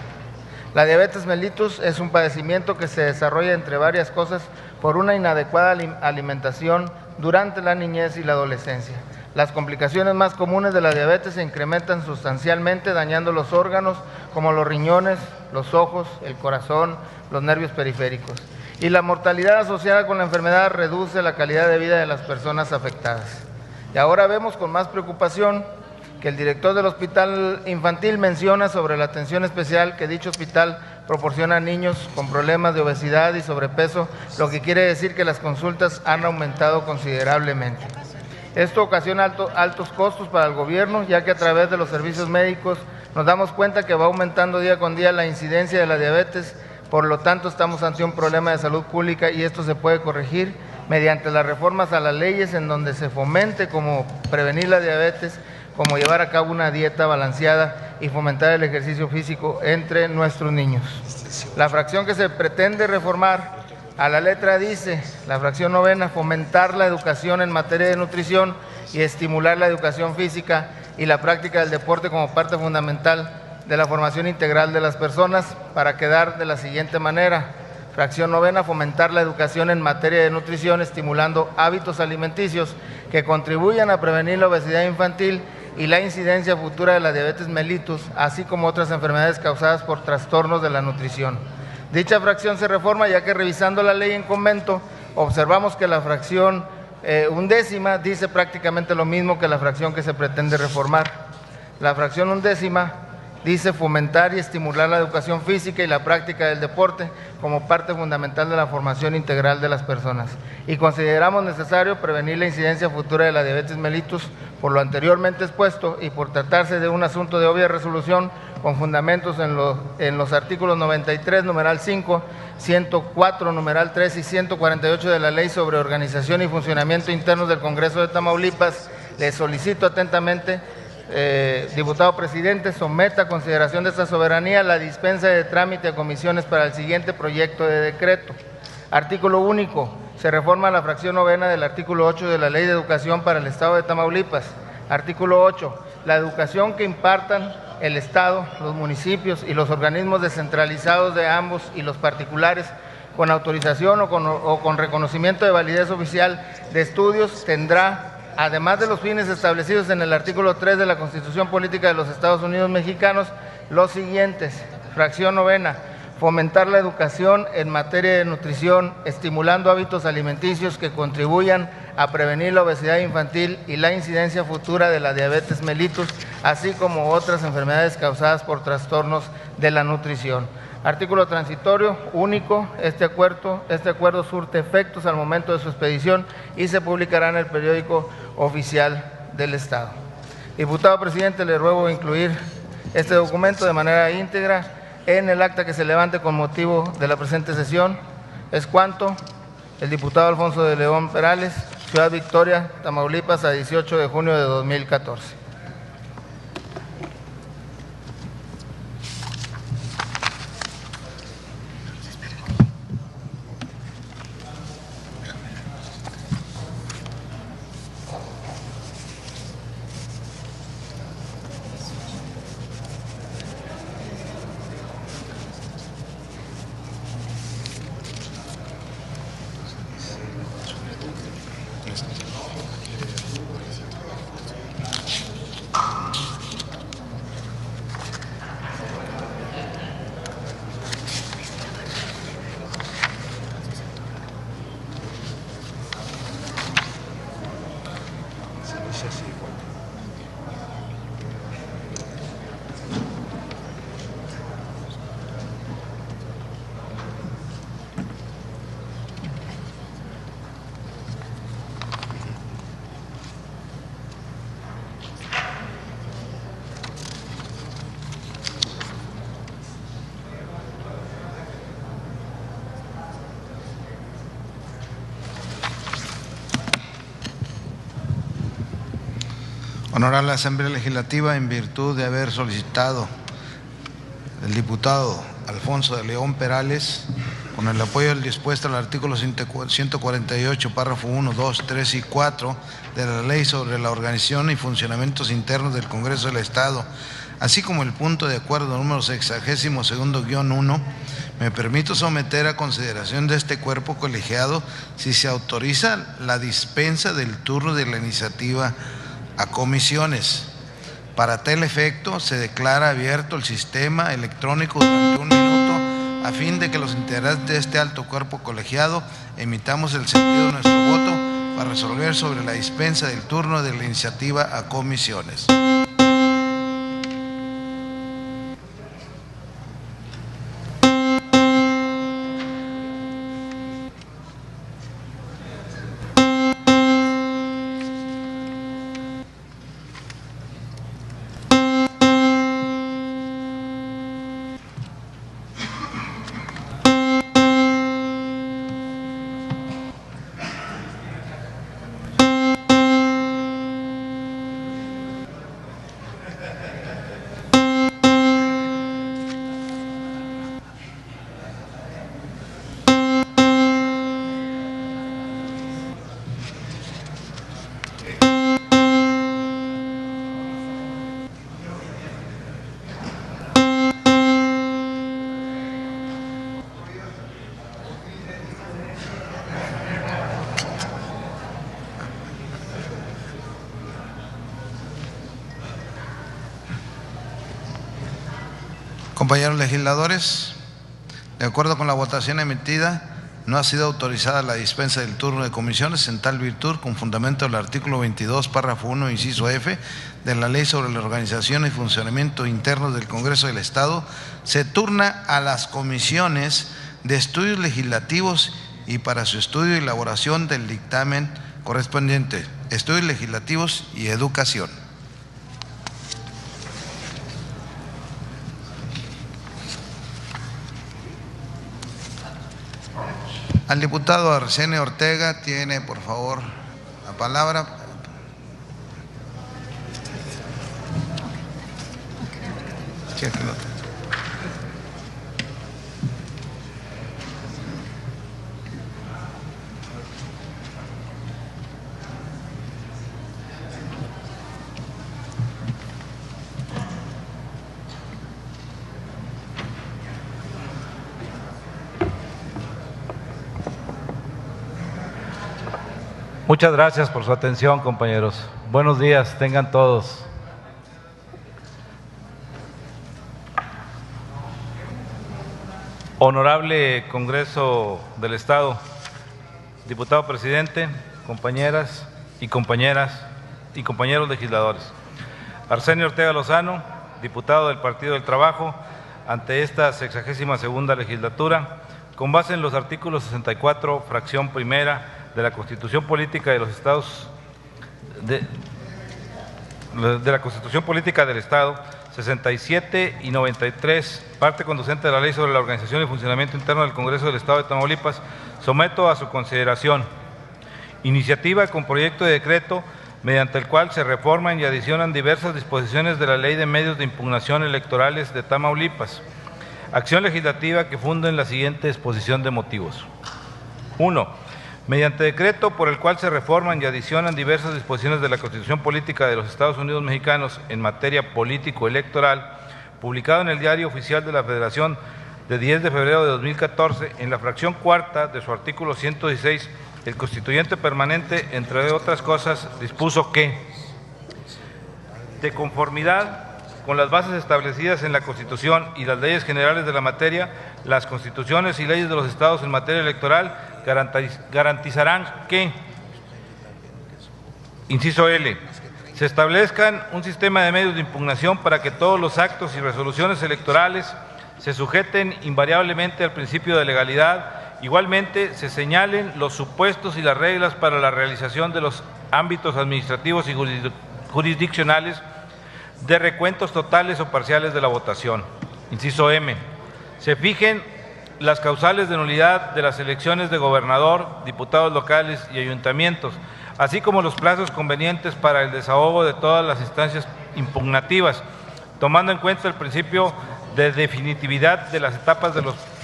La diabetes mellitus es un padecimiento que se desarrolla, entre varias cosas, por una inadecuada alimentación durante la niñez y la adolescencia. Las complicaciones más comunes de la diabetes se incrementan sustancialmente, dañando los órganos como los riñones, los ojos, el corazón, los nervios periféricos. Y la mortalidad asociada con la enfermedad reduce la calidad de vida de las personas afectadas. Y ahora vemos con más preocupación que el director del Hospital Infantil menciona sobre la atención especial que dicho hospital proporciona a niños con problemas de obesidad y sobrepeso, lo que quiere decir que las consultas han aumentado considerablemente. Esto ocasiona altos costos para el gobierno, ya que a través de los servicios médicos nos damos cuenta que va aumentando día con día la incidencia de la diabetes. Por lo tanto, estamos ante un problema de salud pública y esto se puede corregir mediante las reformas a las leyes en donde se fomente como prevenir la diabetes, como llevar a cabo una dieta balanceada y fomentar el ejercicio físico entre nuestros niños. La fracción que se pretende reformar a la letra dice, la fracción novena, fomentar la educación en materia de nutrición y estimular la educación física y la práctica del deporte como parte fundamental de la formación integral de las personas, para quedar de la siguiente manera. Fracción novena, fomentar la educación en materia de nutrición, estimulando hábitos alimenticios que contribuyan a prevenir la obesidad infantil y la incidencia futura de la diabetes mellitus, así como otras enfermedades causadas por trastornos de la nutrición. Dicha fracción se reforma ya que, revisando la ley en convento, observamos que la fracción undécima dice prácticamente lo mismo que la fracción que se pretende reformar. La fracción undécima dice fomentar y estimular la educación física y la práctica del deporte como parte fundamental de la formación integral de las personas. Y consideramos necesario prevenir la incidencia futura de la diabetes mellitus. Por lo anteriormente expuesto y por tratarse de un asunto de obvia resolución, con fundamentos en los artículos 93, numeral 5, 104, numeral 3 y 148 de la Ley sobre Organización y Funcionamiento Internos del Congreso de Tamaulipas, le solicito atentamente, diputado presidente, someta a consideración de esta soberanía la dispensa de trámite a comisiones para el siguiente proyecto de decreto. Artículo único. Se reforma la fracción novena del artículo 8 de la Ley de Educación para el Estado de Tamaulipas. Artículo 8. La educación que impartan el Estado, los municipios y los organismos descentralizados de ambos y los particulares con autorización o con reconocimiento de validez oficial de estudios tendrá, además de los fines establecidos en el artículo 3 de la Constitución Política de los Estados Unidos Mexicanos, los siguientes. Fracción novena, fomentar la educación en materia de nutrición, estimulando hábitos alimenticios que contribuyan a prevenir la obesidad infantil y la incidencia futura de la diabetes mellitus, así como otras enfermedades causadas por trastornos de la nutrición. Artículo transitorio único. Este acuerdo surte efectos al momento de su expedición y se publicará en el periódico oficial del Estado. Diputado presidente, le ruego incluir este documento de manera íntegra en el acta que se levante con motivo de la presente sesión. Es cuanto. El diputado Alfonso de León Perales, Ciudad Victoria, Tamaulipas, a 18 de junio de 2014. Honorable Asamblea Legislativa, en virtud de haber solicitado el diputado Alfonso de León Perales, con el apoyo del dispuesto al artículo 148, párrafo 1, 2, 3 y 4 de la Ley sobre la Organización y Funcionamientos Internos del Congreso del Estado, así como el punto de acuerdo número 62-1, me permito someter a consideración de este cuerpo colegiado si se autoriza la dispensa del turno de la iniciativa a comisiones. Para tal efecto, se declara abierto el sistema electrónico durante 1 minuto a fin de que los integrantes de este alto cuerpo colegiado emitamos el sentido de nuestro voto para resolver sobre la dispensa del turno de la iniciativa a comisiones. Compañeros legisladores, de acuerdo con la votación emitida, no ha sido autorizada la dispensa del turno de comisiones. En tal virtud, con fundamento del artículo 22, párrafo 1, inciso F, de la Ley sobre la Organización y Funcionamiento Internos del Congreso del Estado, se turna a las comisiones de estudios legislativos y para su estudio y elaboración del dictamen correspondiente, estudios legislativos y educación. Al diputado Arsenio Ortega tiene, por favor, la palabra. Sí, aquí lo tengo. Muchas gracias por su atención, compañeros. Buenos días, tengan todos. Honorable Congreso del Estado, diputado presidente, compañeras y compañeros legisladores. Arsenio Ortega Lozano, diputado del Partido del Trabajo, ante esta 62ª legislatura, con base en los artículos 64, fracción primera de la Constitución Política de los Estados de la Constitución Política del Estado, 67 y 93, parte conducente de la Ley sobre la Organización y Funcionamiento Interno del Congreso del Estado de Tamaulipas, someto a su consideración iniciativa con proyecto de decreto mediante el cual se reforman y adicionan diversas disposiciones de la Ley de Medios de Impugnación Electorales de Tamaulipas. Acción legislativa que funda en la siguiente exposición de motivos. 1. Mediante decreto por el cual se reforman y adicionan diversas disposiciones de la Constitución Política de los Estados Unidos Mexicanos en materia político-electoral, publicado en el Diario Oficial de la Federación de 10 de febrero de 2014, en la fracción cuarta de su artículo 116, el constituyente permanente, entre otras cosas, dispuso que, de conformidad con las bases establecidas en la Constitución y las leyes generales de la materia, las constituciones y leyes de los estados en materia electoral garantizarán que, inciso L, se establezcan un sistema de medios de impugnación para que todos los actos y resoluciones electorales se sujeten invariablemente al principio de legalidad. Igualmente, se señalen los supuestos y las reglas para la realización de los ámbitos administrativos y jurisdiccionales de recuentos totales o parciales de la votación. Inciso M. Se fijen las causales de nulidad de las elecciones de gobernador, diputados locales y ayuntamientos, así como los plazos convenientes para el desahogo de todas las instancias impugnativas, tomando en cuenta el principio de definitividad de las etapas de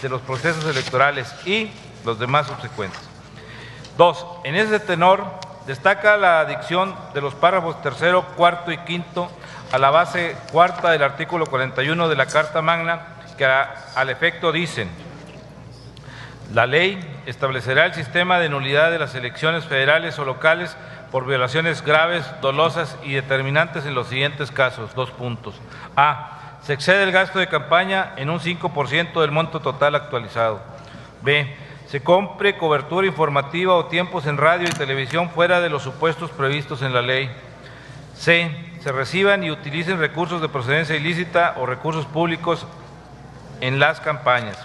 los procesos electorales y los demás subsecuentes. 2. En ese tenor, destaca la adición de los párrafos tercero, cuarto y quinto a la base cuarta del artículo 41 de la Carta Magna, que al efecto dicen: la ley establecerá el sistema de nulidad de las elecciones federales o locales por violaciones graves, dolosas y determinantes en los siguientes casos. 2 puntos. A. Se excede el gasto de campaña en un 5% del monto total actualizado. B. Se compre cobertura informativa o tiempos en radio y televisión fuera de los supuestos previstos en la ley. C. Se reciban y utilicen recursos de procedencia ilícita o recursos públicos en las campañas.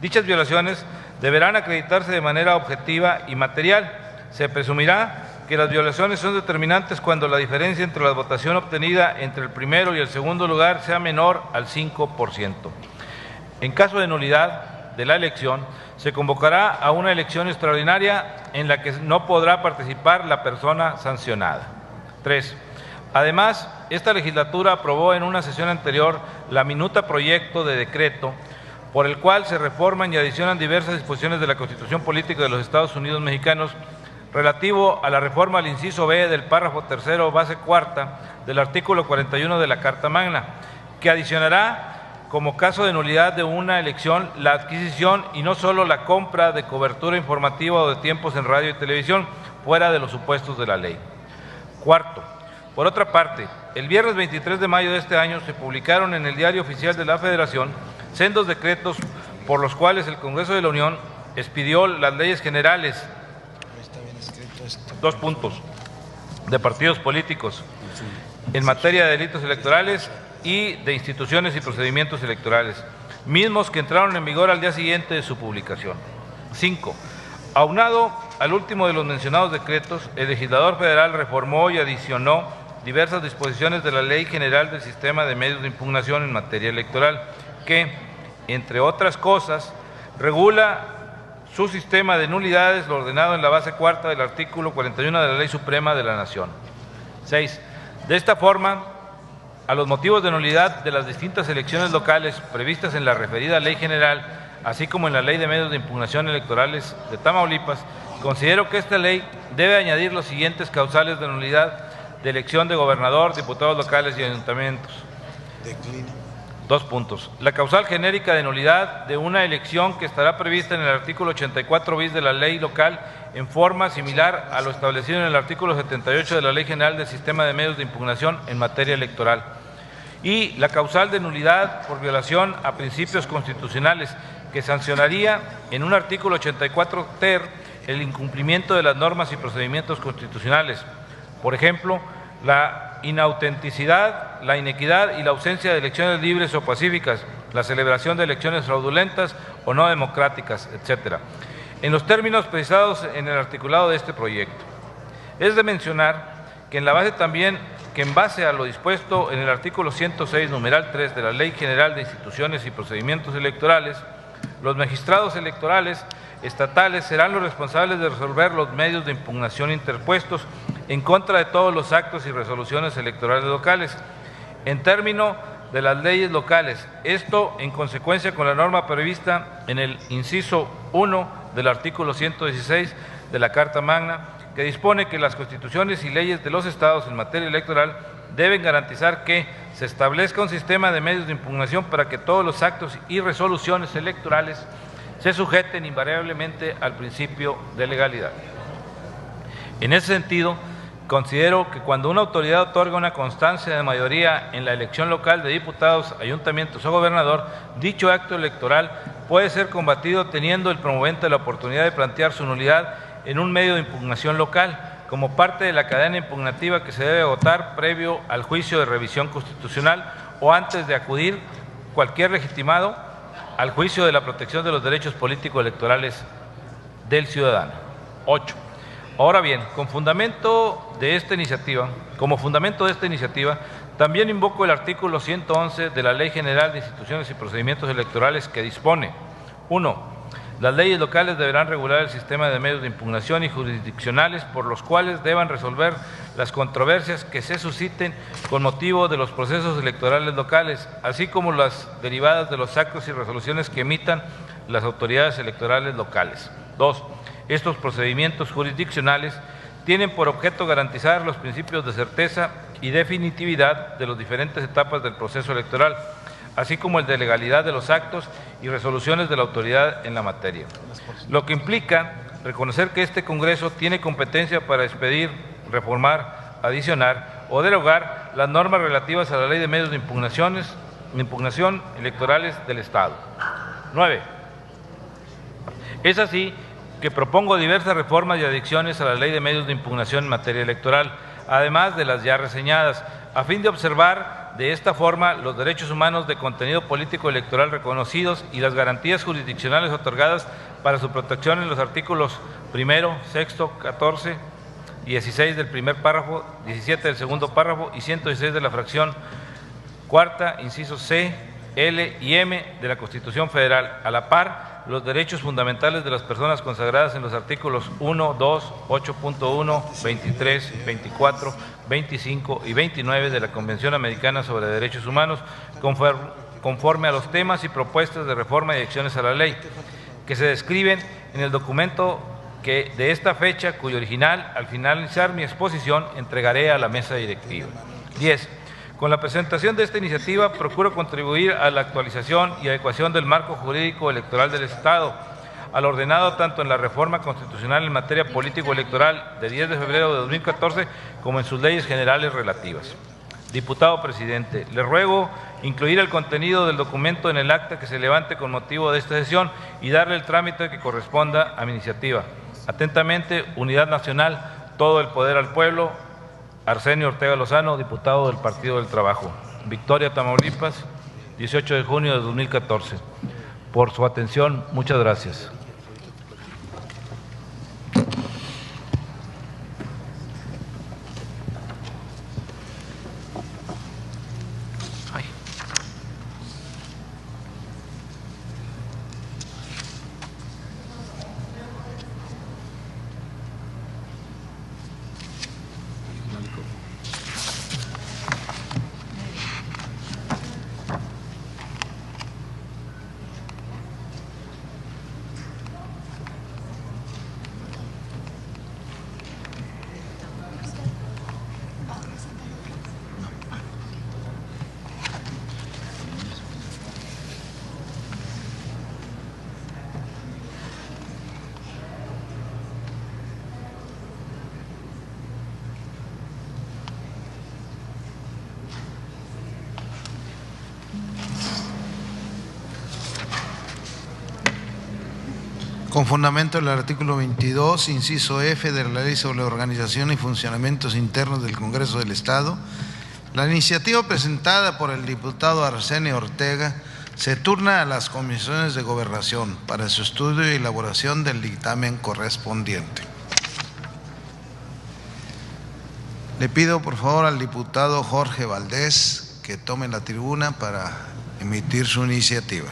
Dichas violaciones deberán acreditarse de manera objetiva y material. Se presumirá que las violaciones son determinantes cuando la diferencia entre la votación obtenida entre el primero y el segundo lugar sea menor al 5%. En caso de nulidad de la elección, se convocará a una elección extraordinaria en la que no podrá participar la persona sancionada. 3. Además, esta legislatura aprobó en una sesión anterior la minuta proyecto de decreto por el cual se reforman y adicionan diversas disposiciones de la Constitución Política de los Estados Unidos Mexicanos relativo a la reforma al inciso B del párrafo tercero, base cuarta del artículo 41 de la Carta Magna, que adicionará como caso de nulidad de una elección la adquisición y no solo la compra de cobertura informativa o de tiempos en radio y televisión fuera de los supuestos de la ley. Cuarto, por otra parte, el viernes 23 de mayo de este año se publicaron en el Diario Oficial de la Federación sendos decretos por los cuales el Congreso de la Unión expidió las leyes generales, 2 puntos, de partidos políticos en materia de delitos electorales y de instituciones y procedimientos electorales, mismos que entraron en vigor al día siguiente de su publicación. 5. Aunado al último de los mencionados decretos, el legislador federal reformó y adicionó diversas disposiciones de la Ley General del Sistema de Medios de Impugnación en materia electoral, que, entre otras cosas, regula su sistema de nulidades, lo ordenado en la base cuarta del artículo 41 de la Ley Suprema de la Nación. 6. De esta forma, a los motivos de nulidad de las distintas elecciones locales previstas en la referida Ley General, así como en la Ley de Medios de Impugnación Electorales de Tamaulipas, considero que esta ley debe añadir los siguientes causales de nulidad de elección de gobernador, diputados locales y ayuntamientos. Dos puntos. La causal genérica de nulidad de una elección que estará prevista en el artículo 84 bis de la ley local en forma similar a lo establecido en el artículo 78 de la Ley General del Sistema de Medios de Impugnación en materia electoral. Y la causal de nulidad por violación a principios constitucionales que sancionaría en un artículo 84 ter el incumplimiento de las normas y procedimientos constitucionales. Por ejemplo, la inautenticidad, la inequidad y la ausencia de elecciones libres o pacíficas, la celebración de elecciones fraudulentas o no democráticas, etcétera, en los términos precisados en el articulado de este proyecto. Es de mencionar que en base a lo dispuesto en el artículo 106, numeral 3 de la Ley General de Instituciones y Procedimientos Electorales, los magistrados electorales estatales serán los responsables de resolver los medios de impugnación interpuestos en contra de todos los actos y resoluciones electorales locales, en término de las leyes locales. Esto en consecuencia con la norma prevista en el inciso 1 del artículo 116 de la Carta Magna, que dispone que las constituciones y leyes de los estados en materia electoral deben garantizar que se establezca un sistema de medios de impugnación para que todos los actos y resoluciones electorales se sujeten invariablemente al principio de legalidad. En ese sentido, considero que cuando una autoridad otorga una constancia de mayoría en la elección local de diputados, ayuntamientos o gobernador, dicho acto electoral puede ser combatido teniendo el promovente la oportunidad de plantear su nulidad en un medio de impugnación local, como parte de la cadena impugnativa que se debe agotar previo al juicio de revisión constitucional o antes de acudir cualquier legitimado al juicio de la protección de los derechos políticos electorales del ciudadano. 8. Ahora bien, como fundamento de esta iniciativa, también invoco el artículo 111 de la Ley General de Instituciones y Procedimientos Electorales que dispone: 1. Las leyes locales deberán regular el sistema de medios de impugnación y jurisdiccionales por los cuales deban resolver las controversias que se susciten con motivo de los procesos electorales locales, así como las derivadas de los actos y resoluciones que emitan las autoridades electorales locales. 2. Estos procedimientos jurisdiccionales tienen por objeto garantizar los principios de certeza y definitividad de las diferentes etapas del proceso electoral, así como el de legalidad de los actos y resoluciones de la autoridad en la materia, lo que implica reconocer que este Congreso tiene competencia para expedir, reformar, adicionar o derogar las normas relativas a la Ley de Medios de Impugnación electorales del Estado. 9. Es así que propongo diversas reformas y adiciones a la Ley de Medios de Impugnación en materia electoral, además de las ya reseñadas, a fin de observar de esta forma los derechos humanos de contenido político electoral reconocidos y las garantías jurisdiccionales otorgadas para su protección en los artículos 1, 6, 14, 16 del primer párrafo, 17 del segundo párrafo y 116 de la fracción cuarta, incisos C, L y M de la Constitución Federal, a la par los derechos fundamentales de las personas consagradas en los artículos 1, 2, 8.1, 23, 24, 25 y 29 de la Convención Americana sobre Derechos Humanos, conforme a los temas y propuestas de reforma y acciones a la ley, que se describen en el documento que de esta fecha, cuyo original, al finalizar mi exposición, entregaré a la mesa directiva. 10. Con la presentación de esta iniciativa, procuro contribuir a la actualización y adecuación del marco jurídico electoral del Estado, al ordenado tanto en la reforma constitucional en materia político-electoral de 10 de febrero de 2014 como en sus leyes generales relativas. Diputado presidente, le ruego incluir el contenido del documento en el acta que se levante con motivo de esta sesión y darle el trámite que corresponda a mi iniciativa. Atentamente, Unidad Nacional, todo el poder al pueblo. Arsenio Ortega Lozano, diputado del Partido del Trabajo. Victoria, Tamaulipas, 18 de junio de 2014. Por su atención, muchas gracias. Con fundamento el artículo 22, inciso F de la Ley sobre la Organización y Funcionamientos Internos del Congreso del Estado, la iniciativa presentada por el diputado Arsenio Ortega se turna a las comisiones de gobernación para su estudio y elaboración del dictamen correspondiente. Le pido por favor al diputado Jorge Valdés que tome la tribuna para emitir su iniciativa.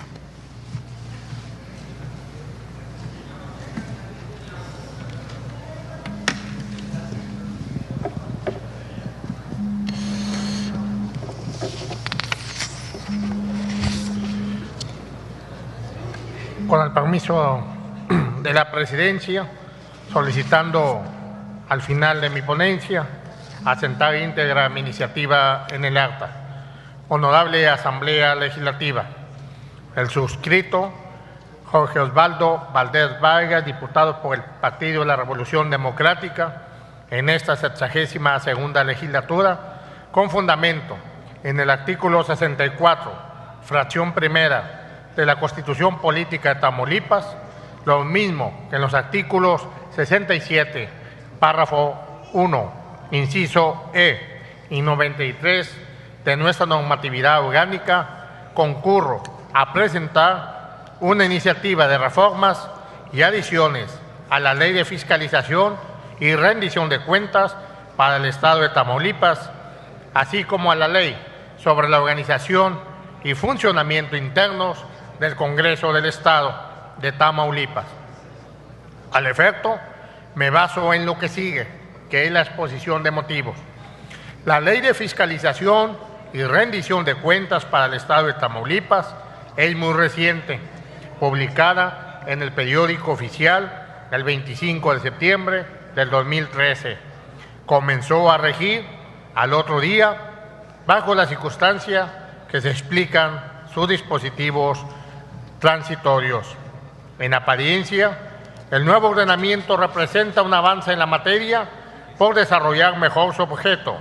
Con el permiso de la presidencia, solicitando al final de mi ponencia asentar íntegra mi iniciativa en el acta. Honorable Asamblea Legislativa, el suscrito Jorge Osvaldo Valdés Vargas, diputado por el Partido de la Revolución Democrática, en esta 62ª legislatura, con fundamento en el artículo 64, fracción primera, de la Constitución Política de Tamaulipas, lo mismo que en los artículos 67, párrafo 1, inciso E y 93 de nuestra normatividad orgánica, concurro a presentar una iniciativa de reformas y adiciones a la Ley de Fiscalización y Rendición de Cuentas para el Estado de Tamaulipas, así como a la Ley sobre la Organización y Funcionamiento Internos del Congreso del Estado de Tamaulipas. Al efecto, me baso en lo que sigue, que es la exposición de motivos. La Ley de Fiscalización y Rendición de Cuentas para el Estado de Tamaulipas es muy reciente, publicada en el periódico oficial el 25 de septiembre del 2013. Comenzó a regir al otro día bajo la circunstancia que se explican sus dispositivos transitorios. En apariencia, el nuevo ordenamiento representa un avance en la materia por desarrollar mejor su objeto,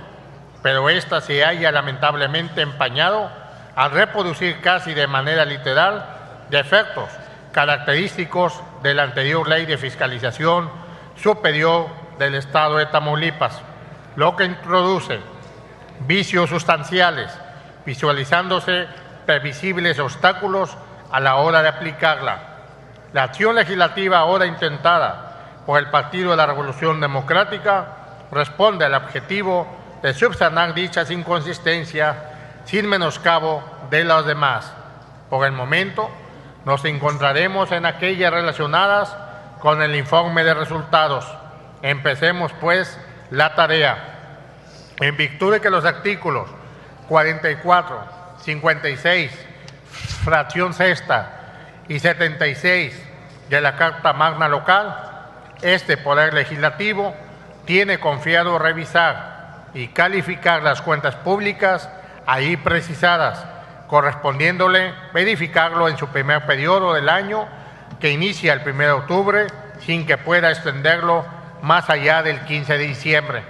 pero ésta se halla lamentablemente empañado al reproducir casi de manera literal defectos característicos de la anterior Ley de Fiscalización Superior del Estado de Tamaulipas, lo que introduce vicios sustanciales, visualizándose previsibles obstáculos a la hora de aplicarla. La acción legislativa ahora intentada por el Partido de la Revolución Democrática responde al objetivo de subsanar dichas inconsistencias sin menoscabo de las demás. Por el momento, nos encontraremos en aquellas relacionadas con el informe de resultados. Empecemos, pues, la tarea. En virtud de que los artículos 44, 56, fracción sexta y 76 de la Carta Magna Local, este Poder Legislativo tiene confiado revisar y calificar las cuentas públicas ahí precisadas, correspondiéndole verificarlo en su primer periodo del año, que inicia el 1 de octubre, sin que pueda extenderlo más allá del 15 de diciembre.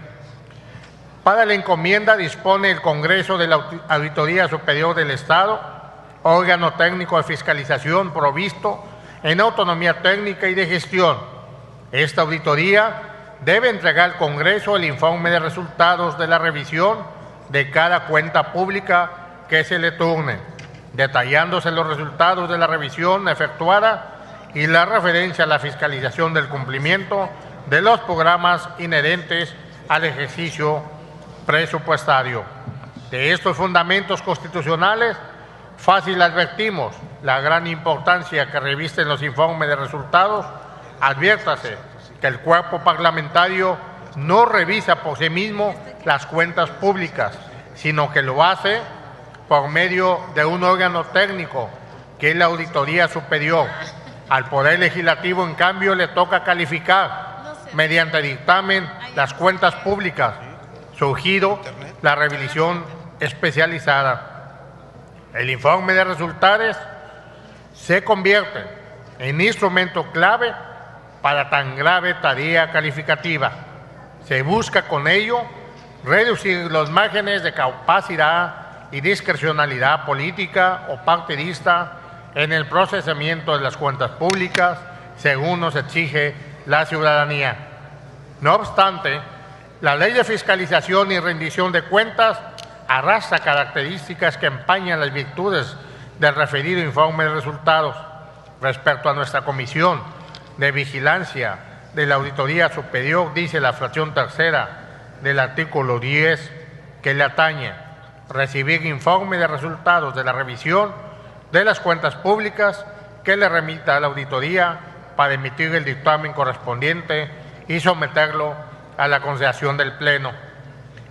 Para la encomienda dispone el Congreso de la Auditoría Superior del Estado, órgano técnico de fiscalización provisto en autonomía técnica y de gestión. Esta auditoría debe entregar al Congreso el informe de resultados de la revisión de cada cuenta pública que se le turne, detallándose los resultados de la revisión efectuada y la referencia a la fiscalización del cumplimiento de los programas inherentes al ejercicio presupuestario. De estos fundamentos constitucionales, fácil advertimos la gran importancia que revisten los informes de resultados. Adviértase que el cuerpo parlamentario no revisa por sí mismo las cuentas públicas, sino que lo hace por medio de un órgano técnico, que es la Auditoría Superior. Al Poder Legislativo, en cambio, le toca calificar mediante dictamen las cuentas públicas, surgido la revisión especializada. El informe de resultados se convierte en instrumento clave para tan grave tarea calificativa. Se busca con ello reducir los márgenes de capacidad y discrecionalidad política o partidista en el procesamiento de las cuentas públicas, según nos exige la ciudadanía. No obstante, la Ley de Fiscalización y Rendición de Cuentas arrastra características que empañan las virtudes del referido informe de resultados. Respecto a nuestra Comisión de Vigilancia de la Auditoría Superior, dice la fracción tercera del artículo 10 que le atañe recibir informe de resultados de la revisión de las cuentas públicas que le remita a la auditoría para emitir el dictamen correspondiente y someterlo a la consideración del Pleno.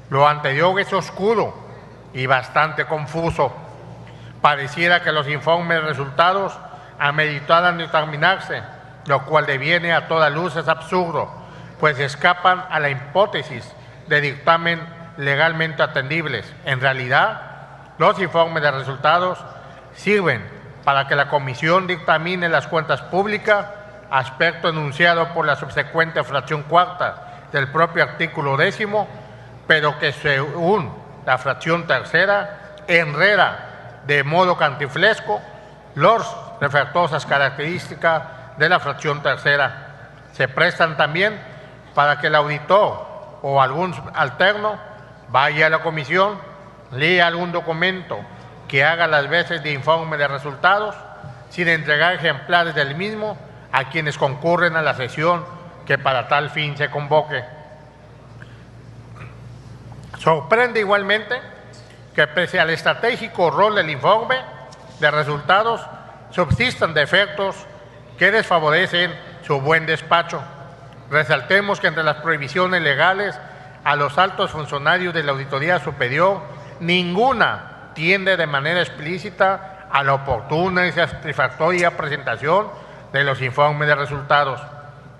Lo anterior es oscuro y bastante confuso. Pareciera que los informes de resultados ameritaran determinarse, lo cual deviene a toda luz es absurdo, pues escapan a la hipótesis de dictamen legalmente atendibles. En realidad, los informes de resultados sirven para que la Comisión dictamine las cuentas públicas, aspecto enunciado por la subsecuente fracción cuarta del propio artículo 10º, pero que según la fracción tercera enreda de modo cantinflesco las reflectosas características de la fracción tercera. Se prestan también para que el auditor o algún alterno vaya a la comisión, lea algún documento que haga las veces de informe de resultados, sin entregar ejemplares del mismo a quienes concurren a la sesión que para tal fin se convoque. Sorprende igualmente que pese al estratégico rol del informe de resultados, subsistan defectos que desfavorecen su buen despacho. Resaltemos que entre las prohibiciones legales a los altos funcionarios de la Auditoría Superior, ninguna tiende de manera explícita a la oportuna y satisfactoria presentación de los informes de resultados.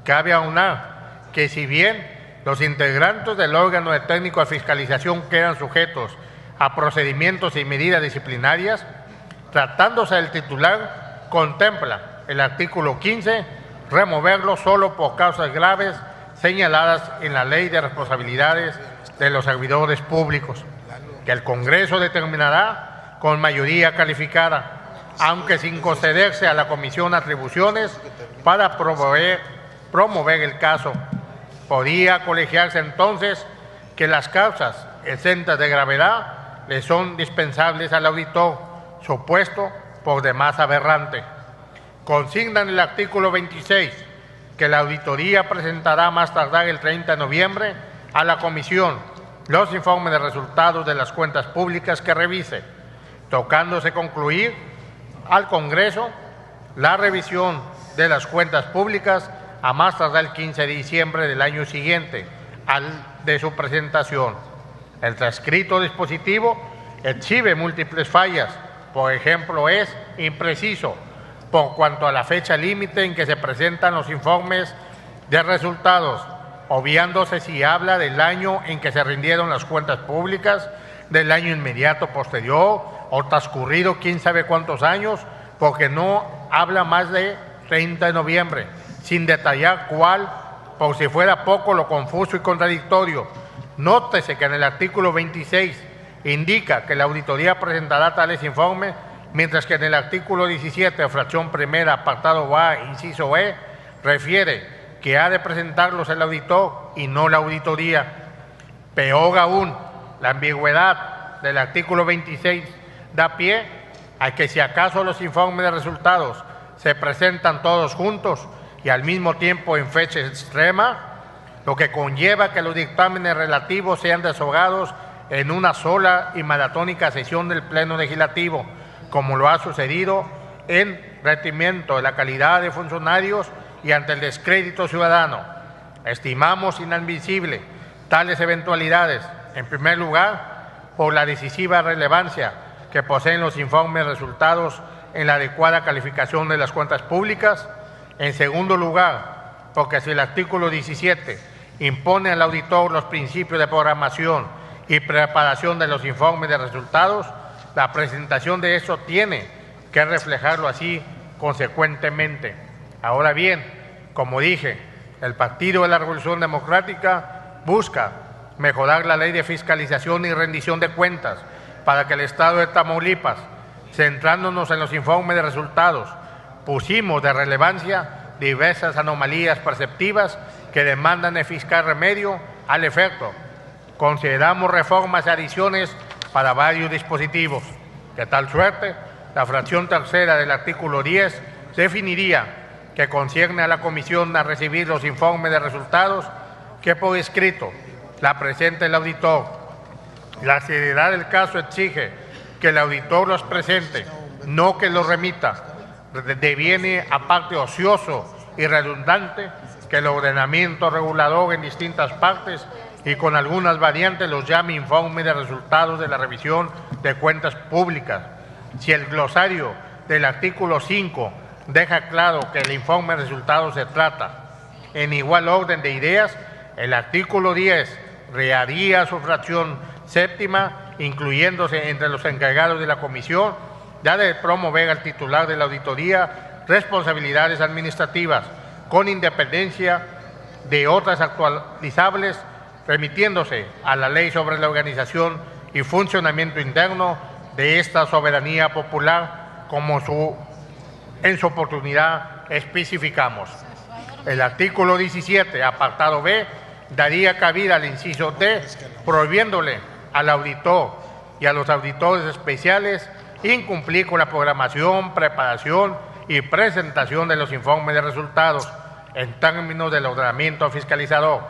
Cabe aunar que si bien los integrantes del órgano de técnico de fiscalización quedan sujetos a procedimientos y medidas disciplinarias, tratándose del titular, contempla el artículo 15 removerlo solo por causas graves señaladas en la Ley de Responsabilidades de los Servidores Públicos, que el Congreso determinará con mayoría calificada, aunque sin concederse a la Comisión atribuciones para promover el caso. Podría colegiarse entonces que las causas exentas de gravedad le son dispensables al auditor, supuesto por demás aberrante. Consigna en el artículo 26 que la auditoría presentará más tardar el 30 de noviembre a la Comisión los informes de resultados de las cuentas públicas que revise, tocándose concluir al Congreso la revisión de las cuentas públicas a más tardar el 15 de diciembre del año siguiente al de su presentación. El transcrito dispositivo exhibe múltiples fallas. Por ejemplo, es impreciso por cuanto a la fecha límite en que se presentan los informes de resultados, obviándose si habla del año en que se rindieron las cuentas públicas, del año inmediato posterior o transcurrido quién sabe cuántos años, porque no habla más de 30 de noviembre, sin detallar cuál, por si fuera poco lo confuso y contradictorio. Nótese que en el artículo 26 indica que la auditoría presentará tales informes, mientras que en el artículo 17, fracción primera, apartado A, inciso E, refiere que ha de presentarlos el auditor y no la auditoría. Peor aún, la ambigüedad del artículo 26 da pie a que si acaso los informes de resultados se presentan todos juntos y al mismo tiempo en fecha extrema, lo que conlleva que los dictámenes relativos sean desahogados en una sola y maratónica sesión del Pleno Legislativo, como lo ha sucedido en retimiento de la calidad de funcionarios y ante el descrédito ciudadano. Estimamos inadmisible tales eventualidades, en primer lugar, por la decisiva relevancia que poseen los informes resultados en la adecuada calificación de las cuentas públicas. En segundo lugar, porque si el artículo 17 impone al auditor los principios de programación y preparación de los informes de resultados, la presentación de eso tiene que reflejarlo así consecuentemente. Ahora bien, como dije, el Partido de la Revolución Democrática busca mejorar la Ley de Fiscalización y Rendición de Cuentas para que el Estado de Tamaulipas, centrándonos en los informes de resultados, pusimos de relevancia diversas anomalías perceptivas que demandan eficaz remedio al efecto. Consideramos reformas y adiciones para varios dispositivos. De tal suerte, la fracción tercera del artículo 10 definiría que concierne a la Comisión a recibir los informes de resultados que por escrito la presente el auditor. La seriedad del caso exige que el auditor los presente, no que los remita. Deviene aparte ocioso y redundante que el ordenamiento regulador en distintas partes y con algunas variantes los llame informe de resultados de la revisión de cuentas públicas. Si el glosario del artículo 5 deja claro que el informe de resultados se trata en igual orden de ideas, el artículo 10 reharía su fracción séptima, incluyéndose entre los encargados de la comisión, ya de promover al titular de la auditoría responsabilidades administrativas con independencia de otras actualizables, remitiéndose a la ley sobre la organización y funcionamiento interno de esta soberanía popular, como en su oportunidad especificamos. El artículo 17, apartado B, daría cabida al inciso D, prohibiéndole al auditor y a los auditores especiales incumplir con la programación, preparación y presentación de los informes de resultados en términos del ordenamiento fiscalizador.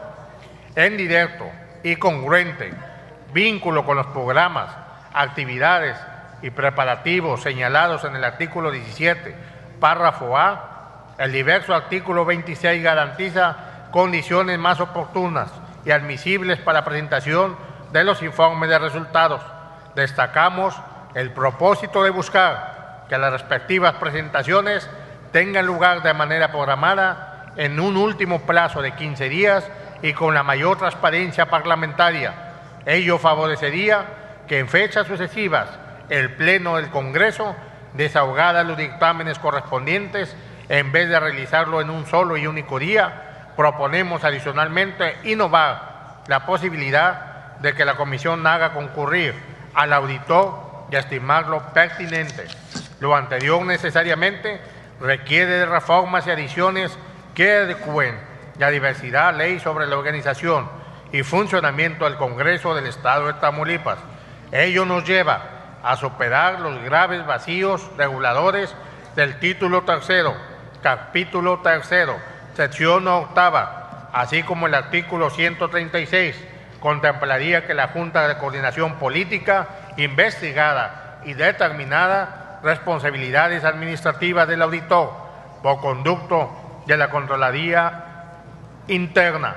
En directo y congruente vínculo con los programas, actividades y preparativos señalados en el artículo 17, párrafo A, el diverso artículo 26 garantiza condiciones más oportunas y admisibles para la presentación de los informes de resultados. Destacamos el propósito de buscar que las respectivas presentaciones tengan lugar de manera programada en un último plazo de 15 días y con la mayor transparencia parlamentaria. Ello favorecería que en fechas sucesivas el Pleno del Congreso desahogara los dictámenes correspondientes en vez de realizarlo en un solo y único día. Proponemos adicionalmente innovar la posibilidad de que la Comisión haga concurrir al auditor y estimarlo pertinente. Lo anterior necesariamente requiere de reformas y adiciones que adecúen la diversidad ley sobre la organización y funcionamiento del Congreso del Estado de Tamaulipas. Ello nos lleva a superar los graves vacíos reguladores del título tercero, capítulo tercero, sección octava, así como el artículo 136, contemplaría que la Junta de Coordinación Política investigara y determinara responsabilidades administrativas del auditor por conducto de la Contraloría Interna,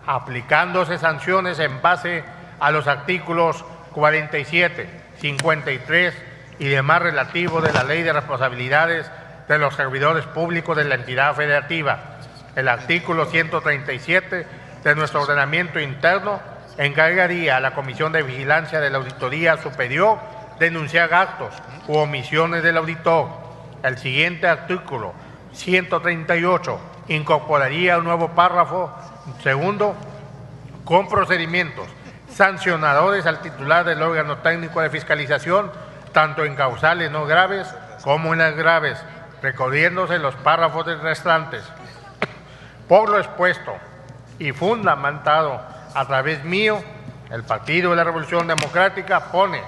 aplicándose sanciones en base a los artículos 47, 53 y demás relativos de la Ley de Responsabilidades de los Servidores Públicos de la entidad federativa. El artículo 137 de nuestro ordenamiento interno encargaría a la Comisión de Vigilancia de la Auditoría Superior denunciar actos u omisiones del auditor. El siguiente artículo, 138, incorporaría un nuevo párrafo segundo con procedimientos sancionadores al titular del órgano técnico de fiscalización, tanto en causales no graves como en las graves, recorriéndose los párrafos restantes. Por lo expuesto y fundamentado a través mío, el Partido de la Revolución Democrática pone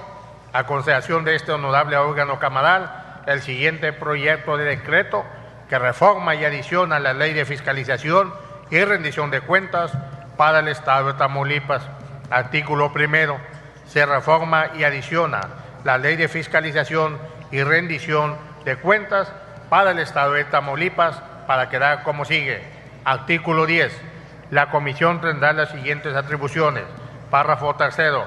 a consideración de este honorable órgano camaral el siguiente proyecto de decreto que reforma y adiciona la Ley de Fiscalización y Rendición de Cuentas para el Estado de Tamaulipas. Artículo primero. Se reforma y adiciona la Ley de Fiscalización y Rendición de Cuentas para el Estado de Tamaulipas para quedar como sigue. Artículo 10. La Comisión tendrá las siguientes atribuciones. Párrafo tercero.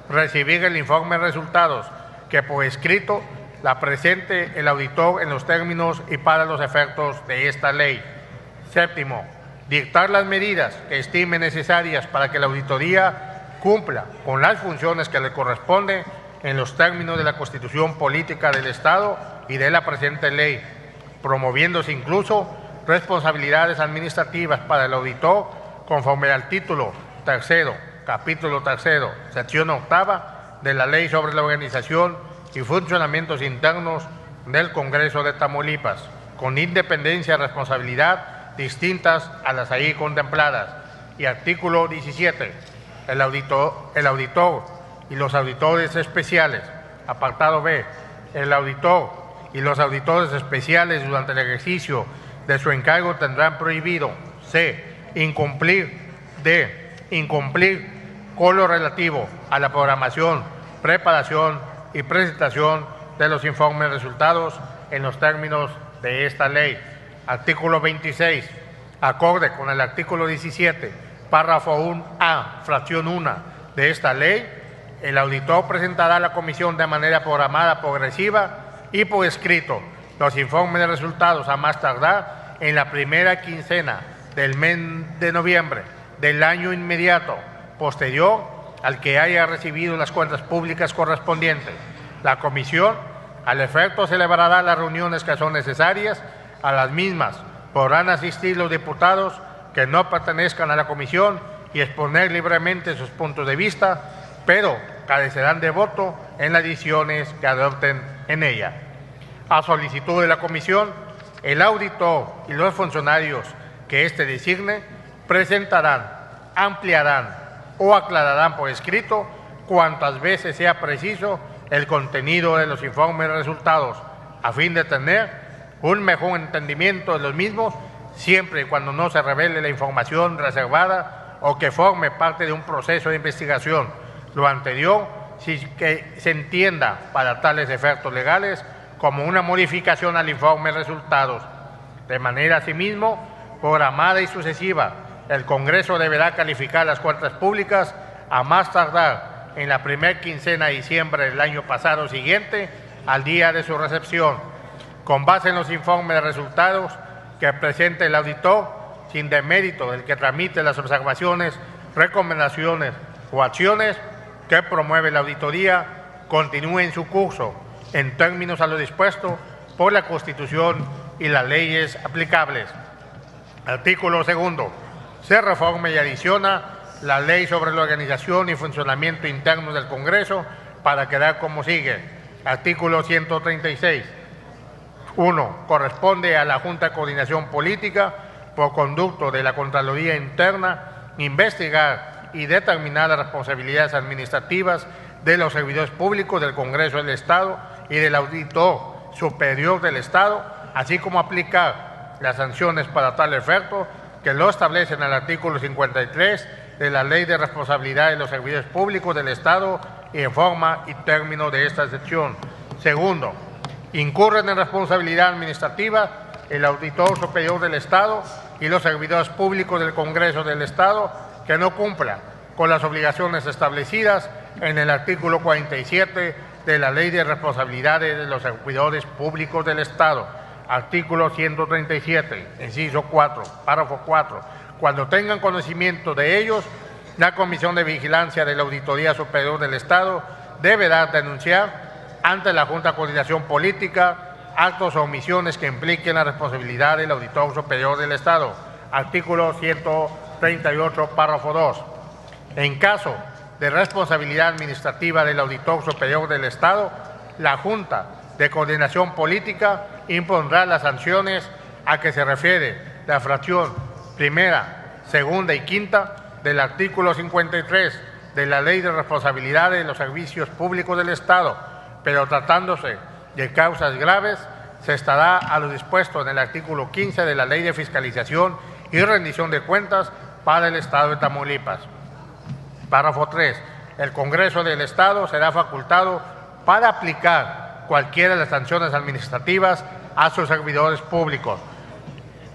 Recibir el informe de resultados que por escrito la presente el auditor en los términos y para los efectos de esta ley. Séptimo. Dictar las medidas que estime necesarias para que la auditoría cumpla con las funciones que le corresponden en los términos de la Constitución Política del Estado y de la presente ley, promoviéndose incluso responsabilidades administrativas para el auditor conforme al título tercero, capítulo tercero, sección octava de la Ley sobre la Organización y Funcionamientos Internos del Congreso de Tamaulipas, con independencia y responsabilidad distintas a las ahí contempladas. Y artículo 17. El auditor y los auditores especiales. Apartado B. El auditor y los auditores especiales durante el ejercicio de su encargo tendrán prohibido C. Incumplir con lo relativo a la programación, preparación y presentación de los informes de resultados en los términos de esta ley. Artículo 26. Acorde con el artículo 17, párrafo 1A, fracción 1 de esta ley, el auditor presentará a la comisión de manera programada, progresiva y por escrito los informes de resultados a más tardar en la primera quincena del mes de noviembre del año inmediato posterior al que haya recibido las cuentas públicas correspondientes. La comisión, al efecto, celebrará las reuniones que son necesarias. A las mismas podrán asistir los diputados que no pertenezcan a la comisión y exponer libremente sus puntos de vista, pero carecerán de voto en las decisiones que adopten en ella. A solicitud de la comisión, el auditor y los funcionarios que éste designe presentarán, ampliarán o aclararán por escrito cuantas veces sea preciso el contenido de los informes de resultados, a fin de tener un mejor entendimiento de los mismos, siempre y cuando no se revele la información reservada o que forme parte de un proceso de investigación. Lo anterior, si que se entienda para tales efectos legales como una modificación al informe de resultados. De manera asimismo, programada y sucesiva, el Congreso deberá calificar las cuentas públicas a más tardar en la primera quincena de diciembre del año pasado siguiente al día de su recepción, con base en los informes de resultados que presente el auditor, sin demérito del que tramite las observaciones, recomendaciones o acciones que promueve la auditoría, continúe en su curso en términos a lo dispuesto por la Constitución y las leyes aplicables. Artículo 2. Se reforma y adiciona la Ley sobre la organización y funcionamiento internos del Congreso para quedar como sigue. Artículo 136. 1. Corresponde a la Junta de Coordinación Política, por conducto de la Contraloría Interna, investigar y determinar las responsabilidades administrativas de los servidores públicos del Congreso del Estado y del Auditor Superior del Estado, así como aplicar las sanciones para tal efecto que lo establecen el artículo 53 de la Ley de Responsabilidad de los Servidores Públicos del Estado y en forma y término de esta sección. Segundo, incurren en responsabilidad administrativa el Auditor Superior del Estado y los servidores públicos del Congreso del Estado que no cumplan con las obligaciones establecidas en el artículo 47 de la Ley de Responsabilidades de los Servidores Públicos del Estado. Artículo 137, inciso 4, párrafo 4. Cuando tengan conocimiento de ellos, la Comisión de Vigilancia de la Auditoría Superior del Estado deberá denunciar ante la Junta de Coordinación Política actos o omisiones que impliquen la responsabilidad del Auditor Superior del Estado. Artículo 138, párrafo 2. En caso de responsabilidad administrativa del Auditor Superior del Estado, la Junta de Coordinación Política impondrá las sanciones a que se refiere la fracción primera, segunda y quinta del artículo 53 de la Ley de Responsabilidad de los Servicios Públicos del Estado, pero tratándose de causas graves, se estará a lo dispuesto en el artículo 15 de la Ley de Fiscalización y Rendición de Cuentas para el Estado de Tamaulipas. Párrafo 3. El Congreso del Estado será facultado para aplicar cualquiera de las sanciones administrativas a sus servidores públicos.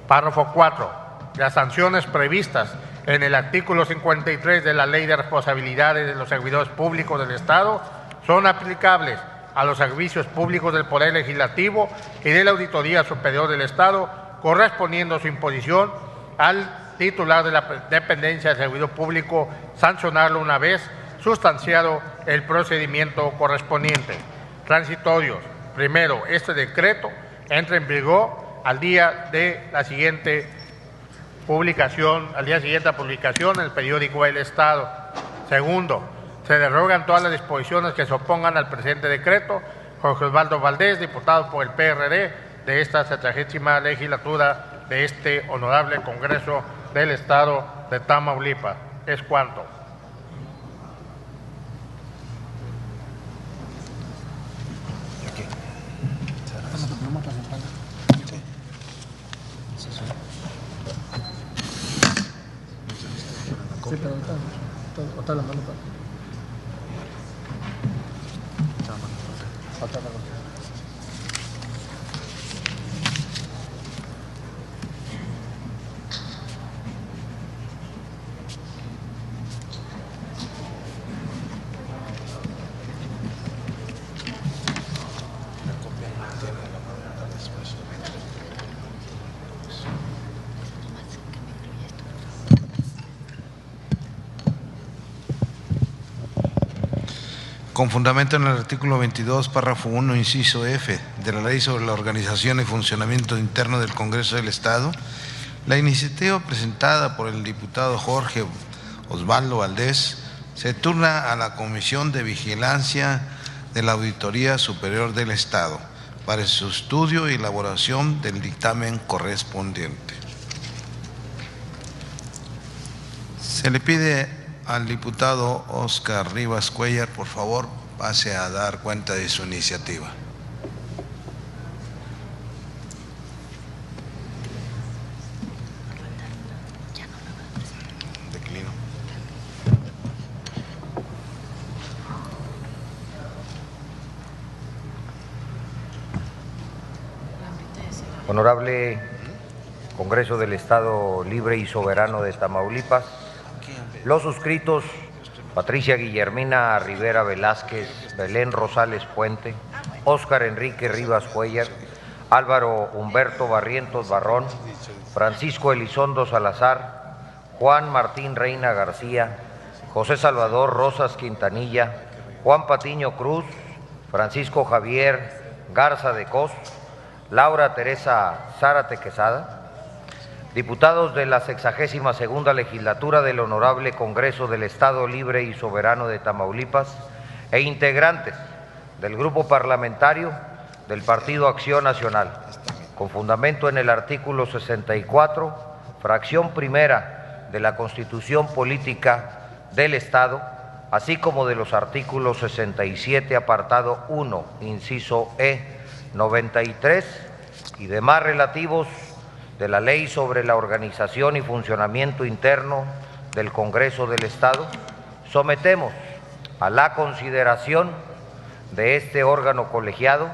Párrafo 4. Las sanciones previstas en el artículo 53 de la Ley de Responsabilidades de los Servidores Públicos del Estado son aplicables a los servicios públicos del Poder Legislativo y de la Auditoría Superior del Estado, correspondiendo su imposición al titular de la dependencia del servidor público sancionarlo una vez sustanciado el procedimiento correspondiente. Transitorios. Primero, este decreto entra en vigor al día de la siguiente publicación, en el periódico El Estado. Segundo, se derogan todas las disposiciones que se opongan al presente decreto. Jorge Osvaldo Valdés, diputado por el PRD de esta 70ª legislatura de este honorable Congreso del Estado de Tamaulipas. Es cuanto. Con fundamento en el artículo 22, párrafo 1, inciso F, de la Ley sobre la Organización y Funcionamiento Interno del Congreso del Estado, la iniciativa presentada por el diputado Jorge Osvaldo Valdés se turna a la Comisión de Vigilancia de la Auditoría Superior del Estado para su estudio y elaboración del dictamen correspondiente. Se le pide al diputado Óscar Rivas Cuéllar, por favor, pase a dar cuenta de su iniciativa. Declino. Honorable Congreso del Estado Libre y Soberano de Tamaulipas, los suscritos Patricia Guillermina Rivera Velázquez, Belén Rosales Puente, Óscar Enrique Rivas Cuéllar, Álvaro Humberto Barrientos Barrón, Francisco Elizondo Salazar, Juan Martín Reina García, José Salvador Rosas Quintanilla, Juan Patiño Cruz, Francisco Javier Garza de Cos, Laura Teresa Zárate Quesada, diputados de la 62ª Legislatura del Honorable Congreso del Estado Libre y Soberano de Tamaulipas e integrantes del Grupo Parlamentario del Partido Acción Nacional, con fundamento en el artículo 64, fracción primera de la Constitución Política del Estado, así como de los artículos 67, apartado 1, inciso E, 93 y demás relativos de la Ley sobre la Organización y Funcionamiento Interno del Congreso del Estado, sometemos a la consideración de este órgano colegiado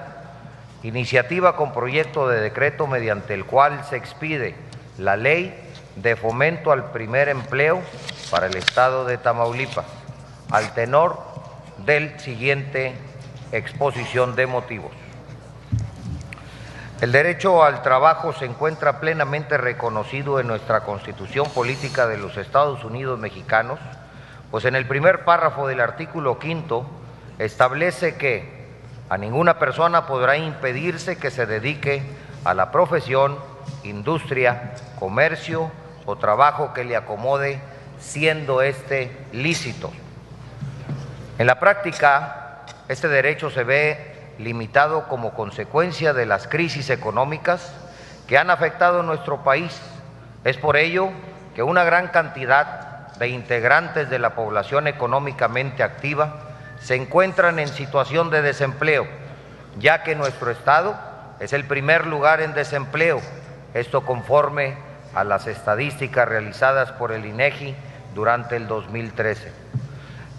iniciativa con proyecto de decreto mediante el cual se expide la Ley de Fomento al Primer Empleo para el Estado de Tamaulipas, al tenor del siguiente exposición de motivos. El derecho al trabajo se encuentra plenamente reconocido en nuestra Constitución Política de los Estados Unidos Mexicanos, pues en el primer párrafo del artículo 5 establece que a ninguna persona podrá impedirse que se dedique a la profesión, industria, comercio o trabajo que le acomode, siendo este lícito. En la práctica, este derecho se ve limitado como consecuencia de las crisis económicas que han afectado a nuestro país. Es por ello que una gran cantidad de integrantes de la población económicamente activa se encuentran en situación de desempleo, ya que nuestro estado es el primer lugar en desempleo, esto conforme a las estadísticas realizadas por el INEGI durante el 2013.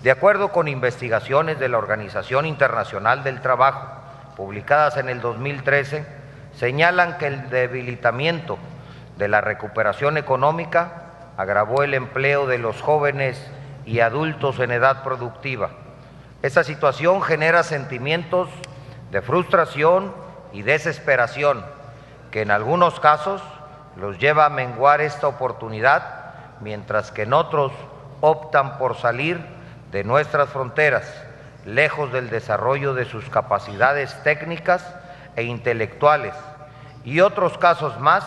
De acuerdo con investigaciones de la Organización Internacional del Trabajo, publicadas en el 2013, señalan que el debilitamiento de la recuperación económica agravó el empleo de los jóvenes y adultos en edad productiva. Esta situación genera sentimientos de frustración y desesperación, que en algunos casos los lleva a menguar esta oportunidad, mientras que en otros optan por salir de nuestras fronteras, lejos del desarrollo de sus capacidades técnicas e intelectuales, y otros casos más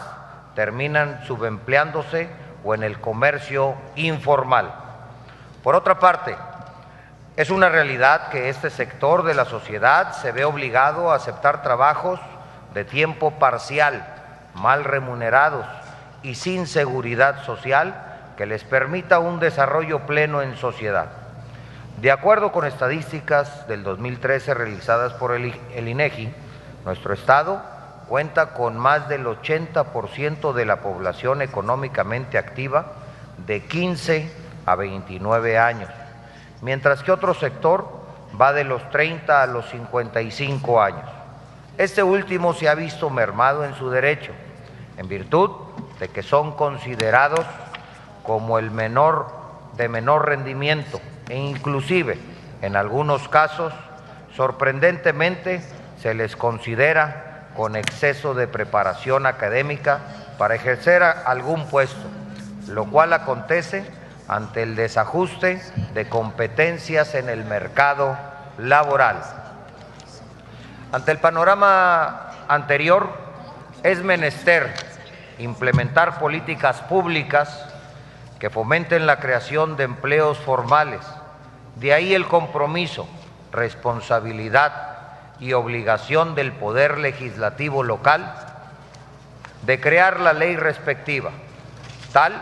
terminan subempleándose o en el comercio informal. Por otra parte, es una realidad que este sector de la sociedad se ve obligado a aceptar trabajos de tiempo parcial, mal remunerados y sin seguridad social que les permita un desarrollo pleno en sociedad. De acuerdo con estadísticas del 2013 realizadas por el INEGI, nuestro Estado cuenta con más del 80% de la población económicamente activa de 15 a 29 años, mientras que otro sector va de los 30 a los 55 años. Este último se ha visto mermado en su derecho, en virtud de que son considerados como el de menor rendimiento e inclusive, en algunos casos, sorprendentemente, se les considera con exceso de preparación académica para ejercer algún puesto, lo cual acontece ante el desajuste de competencias en el mercado laboral. Ante el panorama anterior, es menester implementar políticas públicas que fomenten la creación de empleos formales. De ahí el compromiso, responsabilidad y obligación del Poder Legislativo local de crear la ley respectiva, tal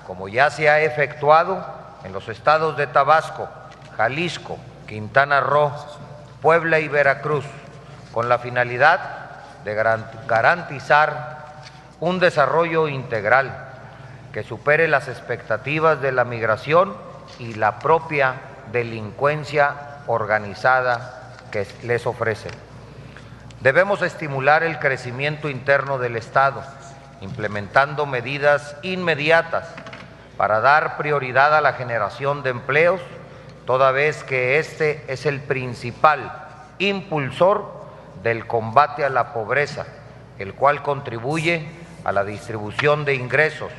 como ya se ha efectuado en los estados de Tabasco, Jalisco, Quintana Roo, Puebla y Veracruz, con la finalidad de garantizar un desarrollo integral que supere las expectativas de la migración y la propia delincuencia organizada que les ofrecen. Debemos estimular el crecimiento interno del Estado, implementando medidas inmediatas para dar prioridad a la generación de empleos, toda vez que este es el principal impulsor del combate a la pobreza, el cual contribuye a la distribución de ingresos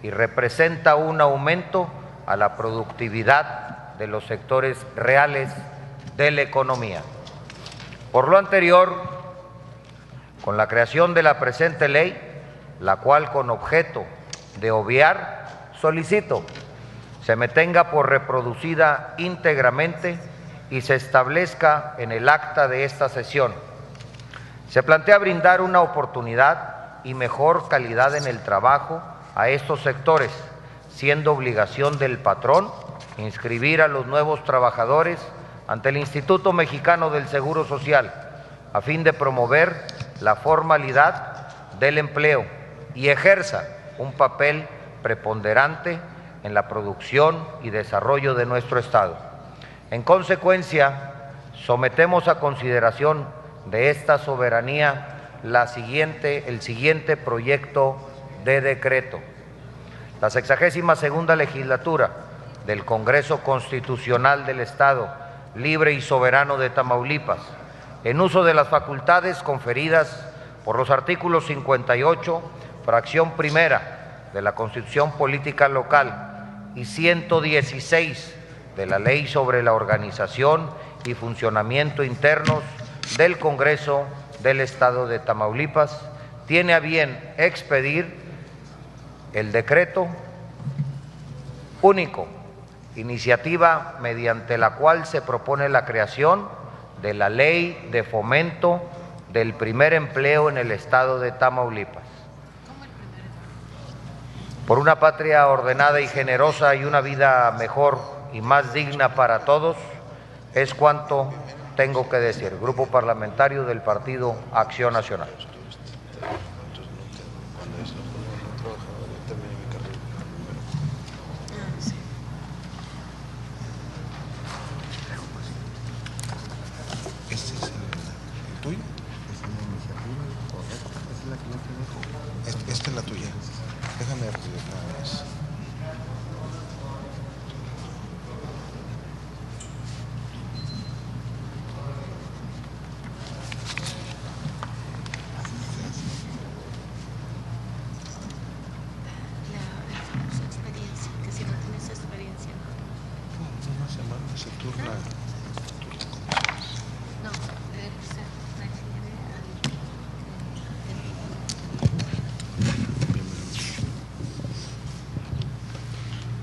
y representa un aumento a la productividad de los sectores reales de la economía. Por lo anterior, con la creación de la presente ley, la cual con objeto de obviar, solicito se me tenga por reproducida íntegramente y se establezca en el acta de esta sesión. Se plantea brindar una oportunidad y mejor calidad en el trabajo a estos sectores, siendo obligación del patrón inscribir a los nuevos trabajadores ante el Instituto Mexicano del Seguro Social, a fin de promover la formalidad del empleo y ejerza un papel preponderante en la producción y desarrollo de nuestro Estado. En consecuencia, sometemos a consideración de esta soberanía el siguiente proyecto de decreto. La 62ª legislatura del Congreso Constitucional del Estado Libre y Soberano de Tamaulipas, en uso de las facultades conferidas por los artículos 58, fracción primera de la Constitución Política Local y 116 de la Ley sobre la Organización y Funcionamiento Internos del Congreso del Estado de Tamaulipas, tiene a bien expedir el decreto único, iniciativa mediante la cual se propone la creación de la Ley de Fomento del Primer Empleo en el Estado de Tamaulipas. Por una patria ordenada y generosa y una vida mejor y más digna para todos, es cuanto tengo que decir. Grupo Parlamentario del Partido Acción Nacional. Esta es la tuya. Déjame ver nada más.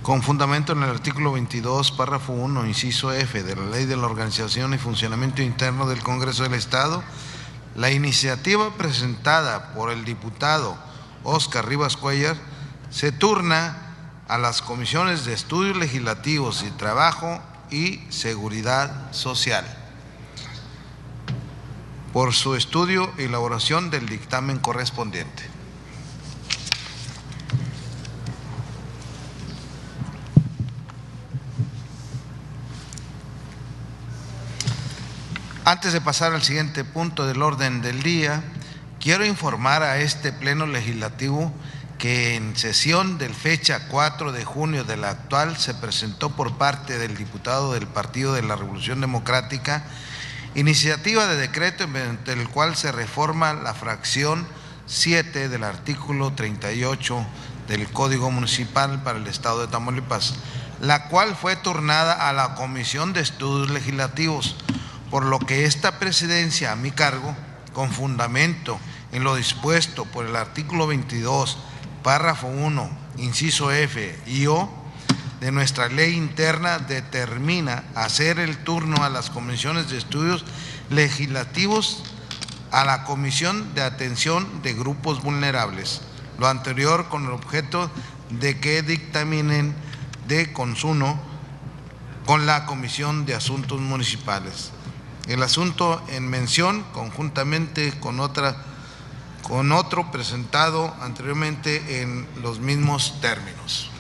Con fundamento en el artículo 22, párrafo 1, inciso F de la Ley de la Organización y Funcionamiento Interno del Congreso del Estado, la iniciativa presentada por el diputado Óscar Rivas Cuellar, se turna a las comisiones de Estudios Legislativos y Trabajo y Seguridad Social por su estudio y elaboración del dictamen correspondiente. Antes de pasar al siguiente punto del orden del día, quiero informar a este Pleno Legislativo que en sesión del fecha 4 de junio de la actual se presentó por parte del diputado del Partido de la Revolución Democrática iniciativa de decreto mediante el cual se reforma la fracción 7 del artículo 38 del Código Municipal para el Estado de Tamaulipas, la cual fue turnada a la Comisión de Estudios Legislativos, por lo que esta presidencia a mi cargo, con fundamento en lo dispuesto por el artículo 22, párrafo 1, inciso F y O, de nuestra ley interna, determina hacer el turno a las comisiones de estudios legislativos a la Comisión de Atención de Grupos Vulnerables, lo anterior con el objeto de que dictaminen de consuno con la Comisión de Asuntos Municipales. El asunto en mención, conjuntamente con otro presentado anteriormente en los mismos términos.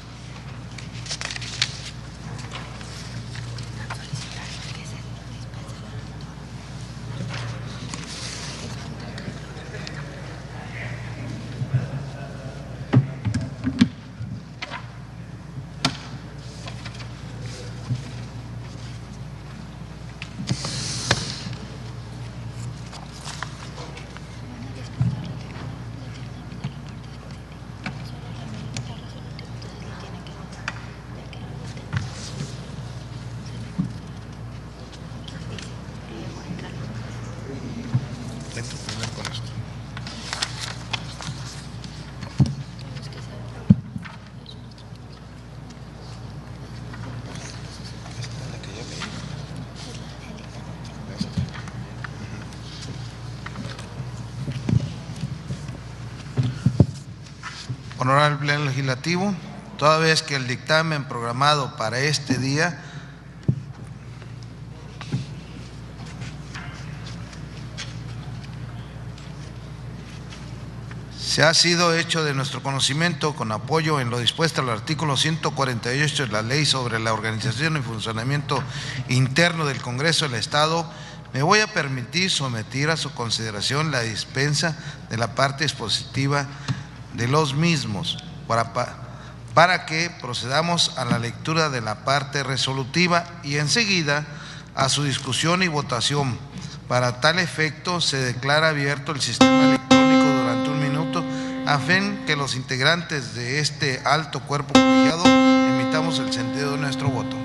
Honorable Pleno Legislativo, toda vez que el dictamen programado para este día se ha sido hecho de nuestro conocimiento con apoyo en lo dispuesto al artículo 148 de la Ley sobre la Organización y Funcionamiento Interno del Congreso del Estado, me voy a permitir someter a su consideración la dispensa de la parte expositiva de los mismos para que procedamos a la lectura de la parte resolutiva y enseguida a su discusión y votación. Para tal efecto se declara abierto el sistema electrónico durante un minuto a fin que los integrantes de este alto cuerpo colegiado emitamos el sentido de nuestro voto.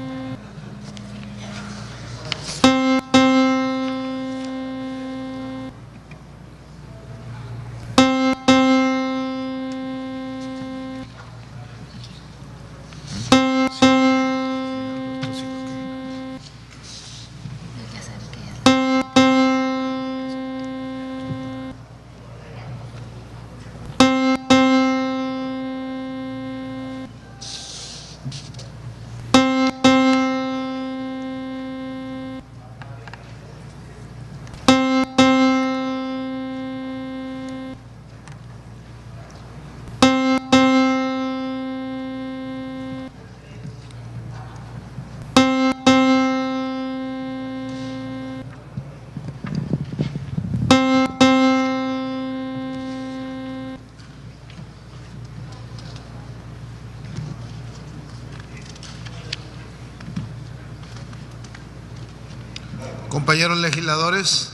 Compañeros legisladores,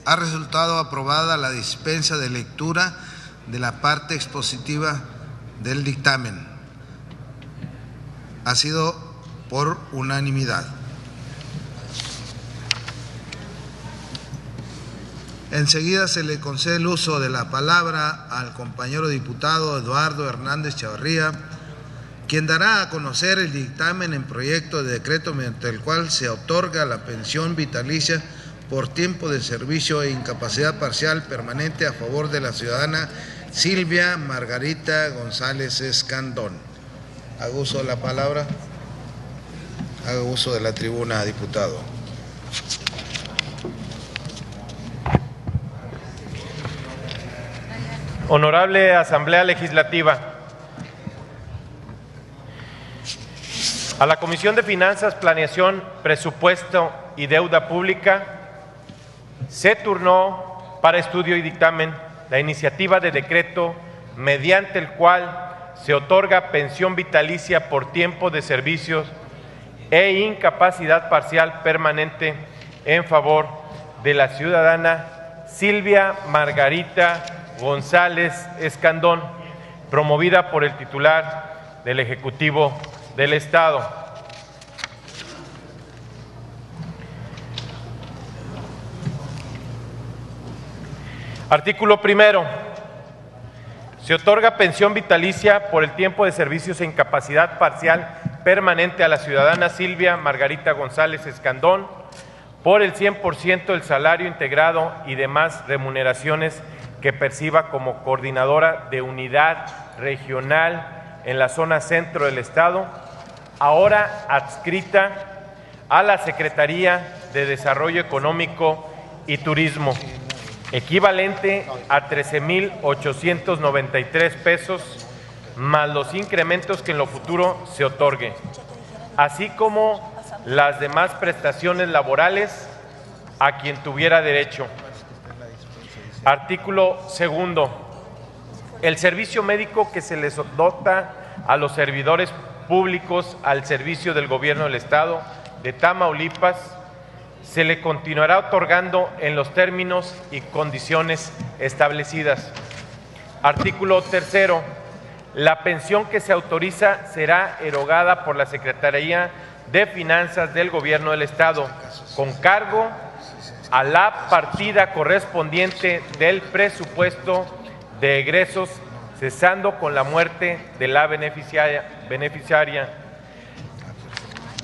ha resultado aprobada la dispensa de lectura de la parte expositiva del dictamen. Ha sido por unanimidad. Enseguida se le concede el uso de la palabra al compañero diputado Eduardo Hernández Chavarría, quien dará a conocer el dictamen en proyecto de decreto mediante el cual se otorga la pensión vitalicia por tiempo de servicio e incapacidad parcial permanente a favor de la ciudadana Silvia Margarita González Escandón. Hago uso de la palabra. Haga uso de la tribuna, diputado. Honorable Asamblea Legislativa, a la Comisión de Finanzas, Planeación, Presupuesto y Deuda Pública se turnó para estudio y dictamen la iniciativa de decreto mediante el cual se otorga pensión vitalicia por tiempo de servicios e incapacidad parcial permanente en favor de la ciudadana Silvia Margarita González Escandón, promovida por el titular del Ejecutivo del Estado. Artículo primero. Se otorga pensión vitalicia por el tiempo de servicios e incapacidad parcial permanente a la ciudadana Silvia Margarita González Escandón por el 100% del salario integrado y demás remuneraciones que perciba como coordinadora de unidad regional en la zona centro del Estado, ahora adscrita a la Secretaría de Desarrollo Económico y Turismo, equivalente a 13,893 pesos, más los incrementos que en lo futuro se otorgue, así como las demás prestaciones laborales a quien tuviera derecho. Artículo segundo. El servicio médico que se les dota a los servidores públicos al servicio del Gobierno del Estado de Tamaulipas se le continuará otorgando en los términos y condiciones establecidas. Artículo tercero. La pensión que se autoriza será erogada por la Secretaría de Finanzas del Gobierno del Estado, con cargo a la partida correspondiente del presupuesto de egresos, cesando con la muerte de la beneficiaria.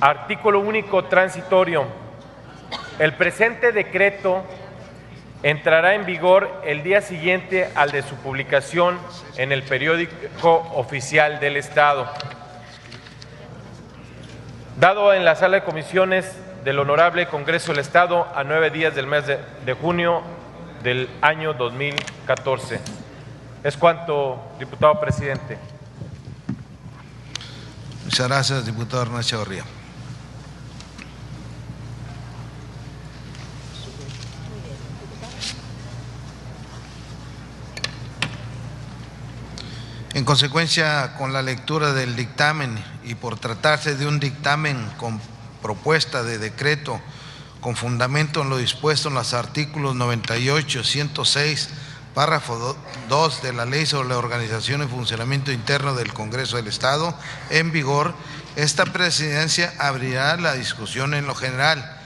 Artículo único transitorio. El presente decreto entrará en vigor el día siguiente al de su publicación en el periódico oficial del Estado. Dado en la sala de comisiones del Honorable Congreso del Estado a 9 días del mes de junio del año 2014. Es cuanto, diputado presidente. Muchas gracias, diputado Hernán Chavarría. En consecuencia, con la lectura del dictamen y por tratarse de un dictamen con propuesta de decreto con fundamento en lo dispuesto en los artículos 98, 106, párrafo 2 de la Ley sobre la Organización y Funcionamiento Interno del Congreso del Estado, en vigor, esta presidencia abrirá la discusión en lo general.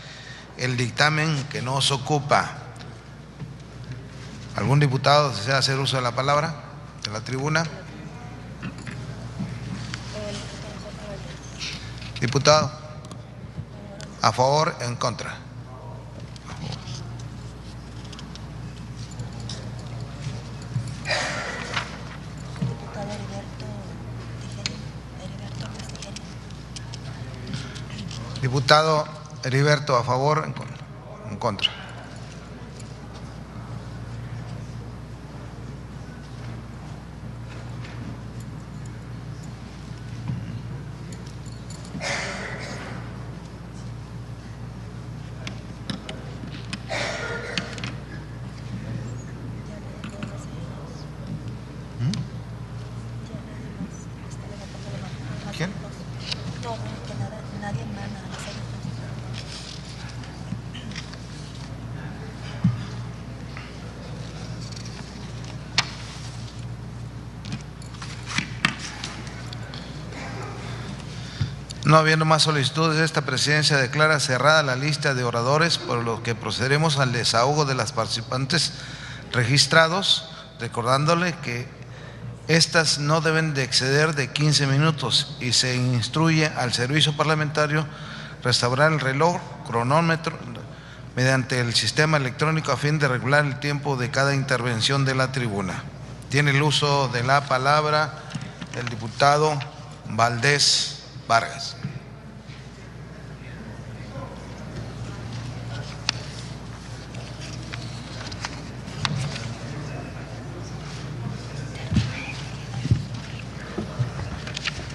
El dictamen que nos ocupa. ¿Algún diputado desea hacer uso de la palabra, de la tribuna? Diputado, ¿a favor o en contra? Diputado Heriberto, ¿a favor o en contra? No habiendo más solicitudes, esta presidencia declara cerrada la lista de oradores, por lo que procederemos al desahogo de las participantes registrados, recordándole que estas no deben de exceder de 15 minutos y se instruye al servicio parlamentario restaurar el reloj cronómetro mediante el sistema electrónico a fin de regular el tiempo de cada intervención de la tribuna. Tiene el uso de la palabra el diputado Valdés Vargas.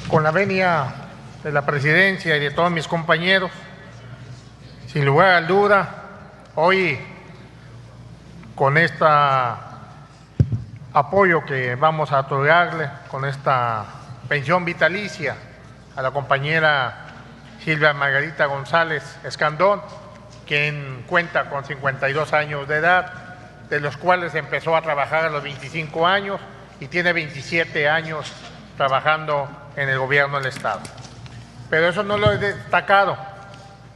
Con la venia de la presidencia y de todos mis compañeros, sin lugar a duda, hoy con este apoyo que vamos a otorgarle, con esta pensión vitalicia a la compañera Silvia Margarita González Escandón, quien cuenta con 52 años de edad, de los cuales empezó a trabajar a los 25 años y tiene 27 años trabajando en el gobierno del Estado. Pero eso no lo he destacado.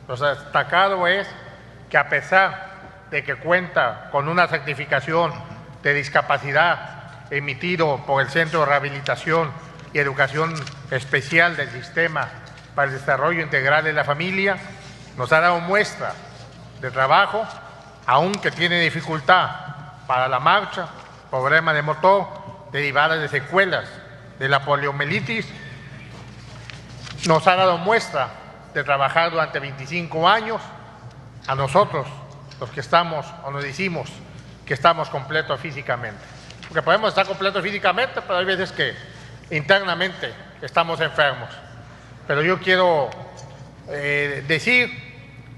Lo destacado es que a pesar de que cuenta con una certificación de discapacidad emitido por el Centro de Rehabilitación y Educación Especial del Sistema para el Desarrollo Integral de la Familia, nos ha dado muestra de trabajo, aunque tiene dificultad para la marcha, problema de motor, derivadas de secuelas de la poliomielitis. Nos ha dado muestra de trabajar durante 25 años. A nosotros, los que estamos o nos decimos que estamos completos físicamente. Porque podemos estar completos físicamente, pero hay veces que internamente estamos enfermos. Pero yo quiero decir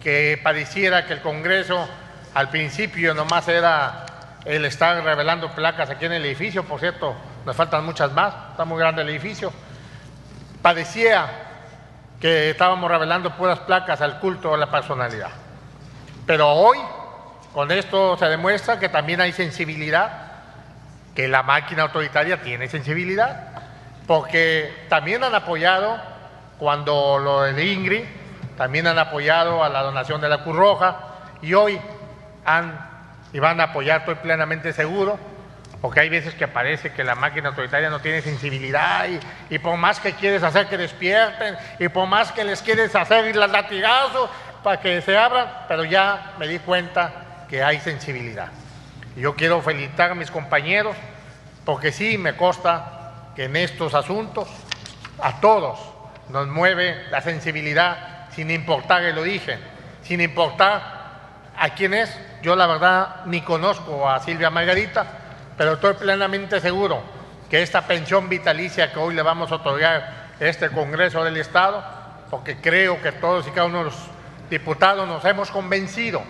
que pareciera que el Congreso al principio nomás era el estar revelando placas aquí en el edificio. Por cierto, nos faltan muchas más, está muy grande el edificio. Parecía que estábamos revelando puras placas al culto de la personalidad. Pero hoy, con esto se demuestra que también hay sensibilidad, que la máquina autoritaria tiene sensibilidad, porque también han apoyado cuando lo del INGRI, también han apoyado a la donación de la Cruz Roja, y hoy y van a apoyar, estoy plenamente seguro, porque hay veces que parece que la máquina autoritaria no tiene sensibilidad y por más que quieres hacer que despierten y por más que les quieres hacer los latigazos para que se abran, pero ya me di cuenta que hay sensibilidad. Y yo quiero felicitar a mis compañeros porque sí me consta que en estos asuntos a todos nos mueve la sensibilidad sin importar el origen, sin importar a quién es. Yo la verdad ni conozco a Silvia Margarita, pero estoy plenamente seguro que esta pensión vitalicia que hoy le vamos a otorgar a este Congreso del Estado, porque creo que todos y cada uno de los diputados nos hemos convencido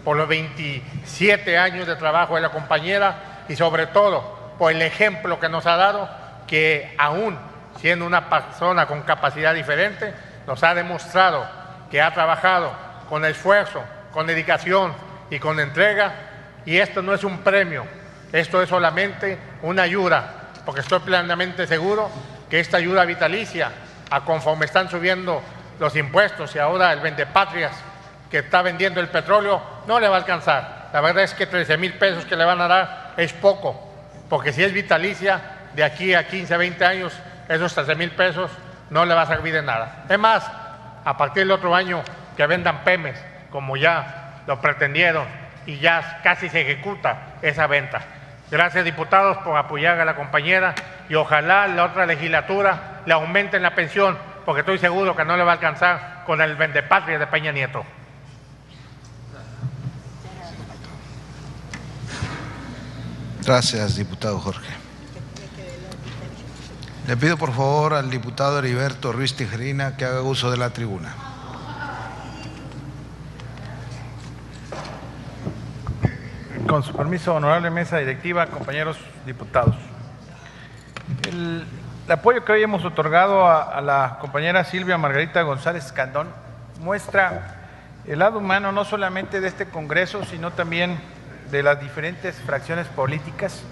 por los 27 años de trabajo de la compañera y sobre todo por el ejemplo que nos ha dado, que aún siendo una persona con capacidad diferente, nos ha demostrado que ha trabajado con esfuerzo, con dedicación y con entrega, y esto no es un premio. Esto es solamente una ayuda, porque estoy plenamente seguro que esta ayuda vitalicia, a conforme están subiendo los impuestos y ahora el vendepatrias que está vendiendo el petróleo, no le va a alcanzar. La verdad es que 13,000 pesos que le van a dar es poco, porque si es vitalicia, de aquí a 15, 20 años, esos 13,000 pesos no le va a servir de nada. Es más, a partir del otro año que vendan PEMES, como ya lo pretendieron, y ya casi se ejecuta esa venta. Gracias, diputados, por apoyar a la compañera y ojalá en la otra legislatura le aumenten la pensión, porque estoy seguro que no le va a alcanzar con el vendepatria de Peña Nieto. Gracias, diputado Jorge. Le pido por favor al diputado Heriberto Ruiz Tijerina que haga uso de la tribuna. Con su permiso, honorable mesa directiva, compañeros diputados. El apoyo que hoy hemos otorgado a la compañera Silvia Margarita González Escandón muestra el lado humano no solamente de este Congreso, sino también de las diferentes fracciones políticas,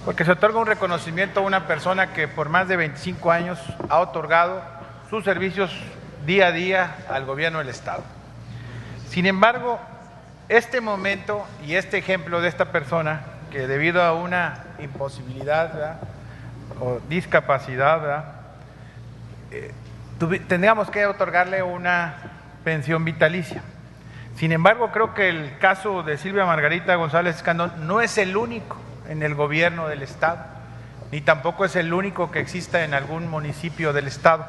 porque se otorga un reconocimiento a una persona que por más de 25 años ha otorgado sus servicios día a día al gobierno del Estado. Sin embargo, este momento y este ejemplo de esta persona que debido a una imposibilidad, ¿verdad?, o discapacidad, ¿verdad?, tendríamos que otorgarle una pensión vitalicia. Sin embargo, creo que el caso de Silvia Margarita González Escandón no es el único en el gobierno del Estado. ni tampoco es el único que exista en algún municipio del Estado.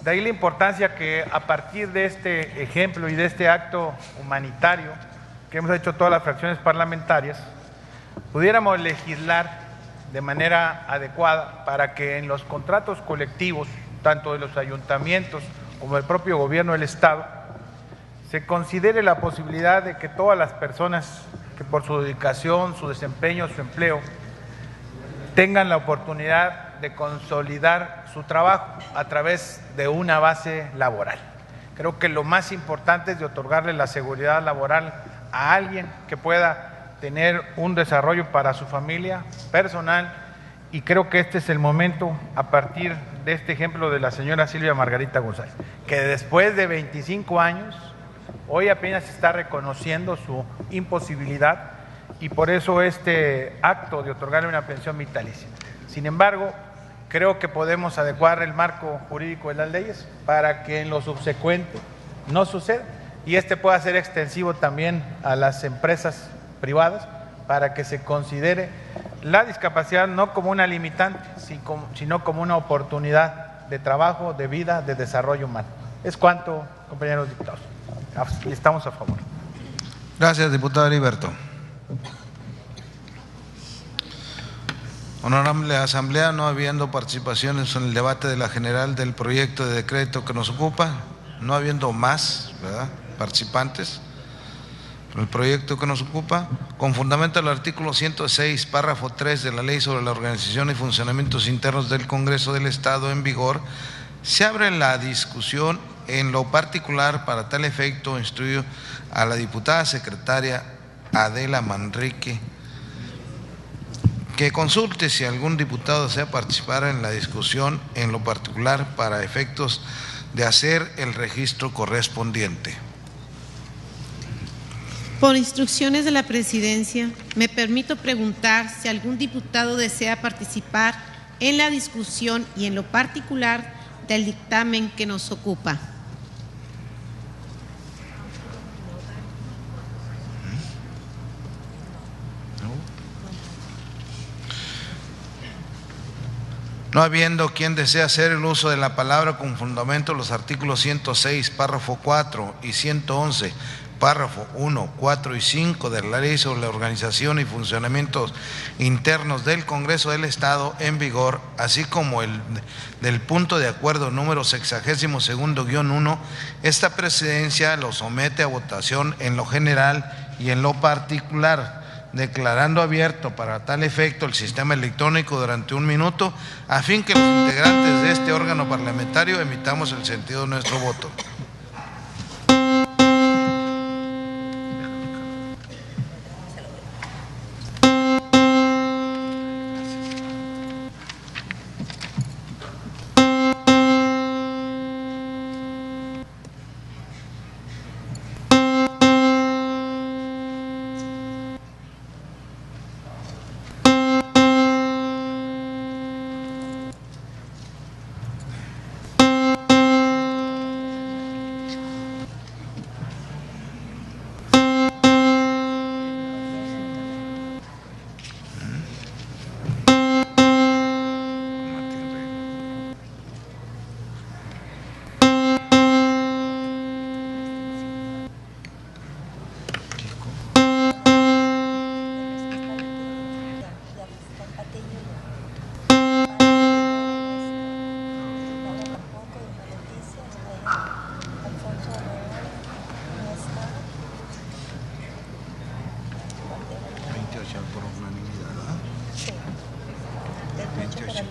De ahí la importancia que a partir de este ejemplo y de este acto humanitario que hemos hecho todas las fracciones parlamentarias, pudiéramos legislar de manera adecuada para que en los contratos colectivos, tanto de los ayuntamientos como del propio gobierno del Estado, se considere la posibilidad de que todas las personas que por su dedicación, su desempeño, su empleo, tengan la oportunidad de consolidar su trabajo a través de una base laboral. Creo que lo más importante es de otorgarle la seguridad laboral a alguien que pueda tener un desarrollo para su familia personal, y creo que este es el momento, a partir de este ejemplo de la señora Silvia Margarita González, que después de 25 años, hoy apenas está reconociendo su imposibilidad, y por eso este acto de otorgarle una pensión vitalicia. Sin embargo, creo que podemos adecuar el marco jurídico de las leyes para que en lo subsecuente no suceda, y este pueda ser extensivo también a las empresas privadas, para que se considere la discapacidad no como una limitante, sino como una oportunidad de trabajo, de vida, de desarrollo humano. Es cuanto, compañeros diputados. Estamos a favor. Gracias, diputado Heriberto. Honorable Asamblea, no habiendo participaciones en el debate de la general del proyecto de decreto que nos ocupa, no habiendo más, ¿verdad?, participantes en el proyecto que nos ocupa, con fundamento al artículo 106, párrafo 3 de la Ley sobre la Organización y Funcionamientos Internos del Congreso del Estado en vigor, se abre la discusión. En lo particular, para tal efecto, instruyo a la diputada secretaria Adela Manrique que consulte si algún diputado desea participar en la discusión, en lo particular para efectos de hacer el registro correspondiente. Por instrucciones de la Presidencia, me permito preguntar si algún diputado desea participar en la discusión y en lo particular del dictamen que nos ocupa. No habiendo quien desea hacer el uso de la palabra con fundamento los artículos 106, párrafo 4 y 111, párrafo 1, 4 y 5 de la Ley sobre la Organización y Funcionamientos Internos del Congreso del Estado en vigor, así como el del punto de acuerdo número 62-1, esta presidencia lo somete a votación en lo general y en lo particular, declarando abierto para tal efecto el sistema electrónico durante 1 minuto, a fin que los integrantes de este órgano parlamentario emitamos el sentido de nuestro voto.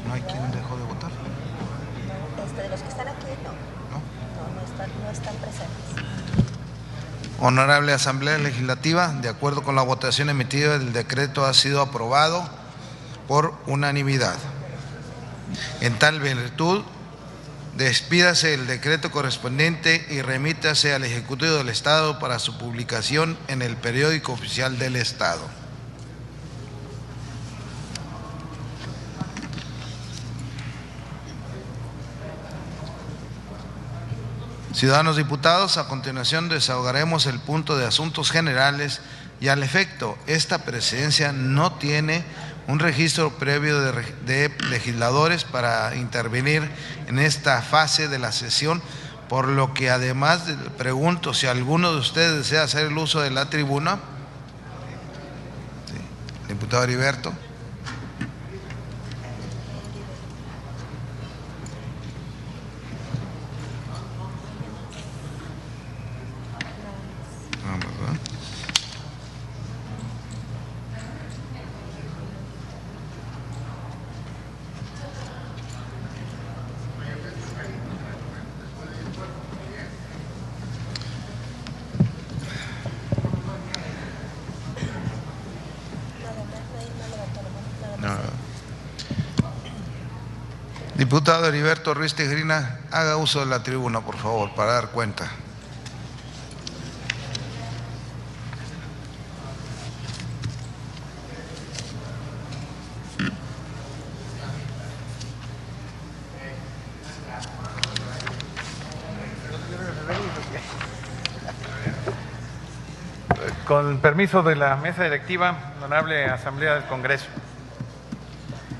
¿No hay quien dejó de votar? De los que están aquí, no están presentes. Honorable Asamblea Legislativa, de acuerdo con la votación emitida, el decreto ha sido aprobado por unanimidad. En tal virtud, despídase el decreto correspondiente y remítase al Ejecutivo del Estado para su publicación en el Periódico Oficial del Estado. Ciudadanos diputados, a continuación desahogaremos el punto de asuntos generales y al efecto, esta presidencia no tiene un registro previo de legisladores para intervenir en esta fase de la sesión, por lo que además pregunto si alguno de ustedes desea hacer el uso de la tribuna. Sí. Diputado Heriberto. Diputado Heriberto Ruiz Tejerina, haga uso de la tribuna, por favor, para dar cuenta. Con permiso de la mesa directiva, honorable Asamblea del Congreso.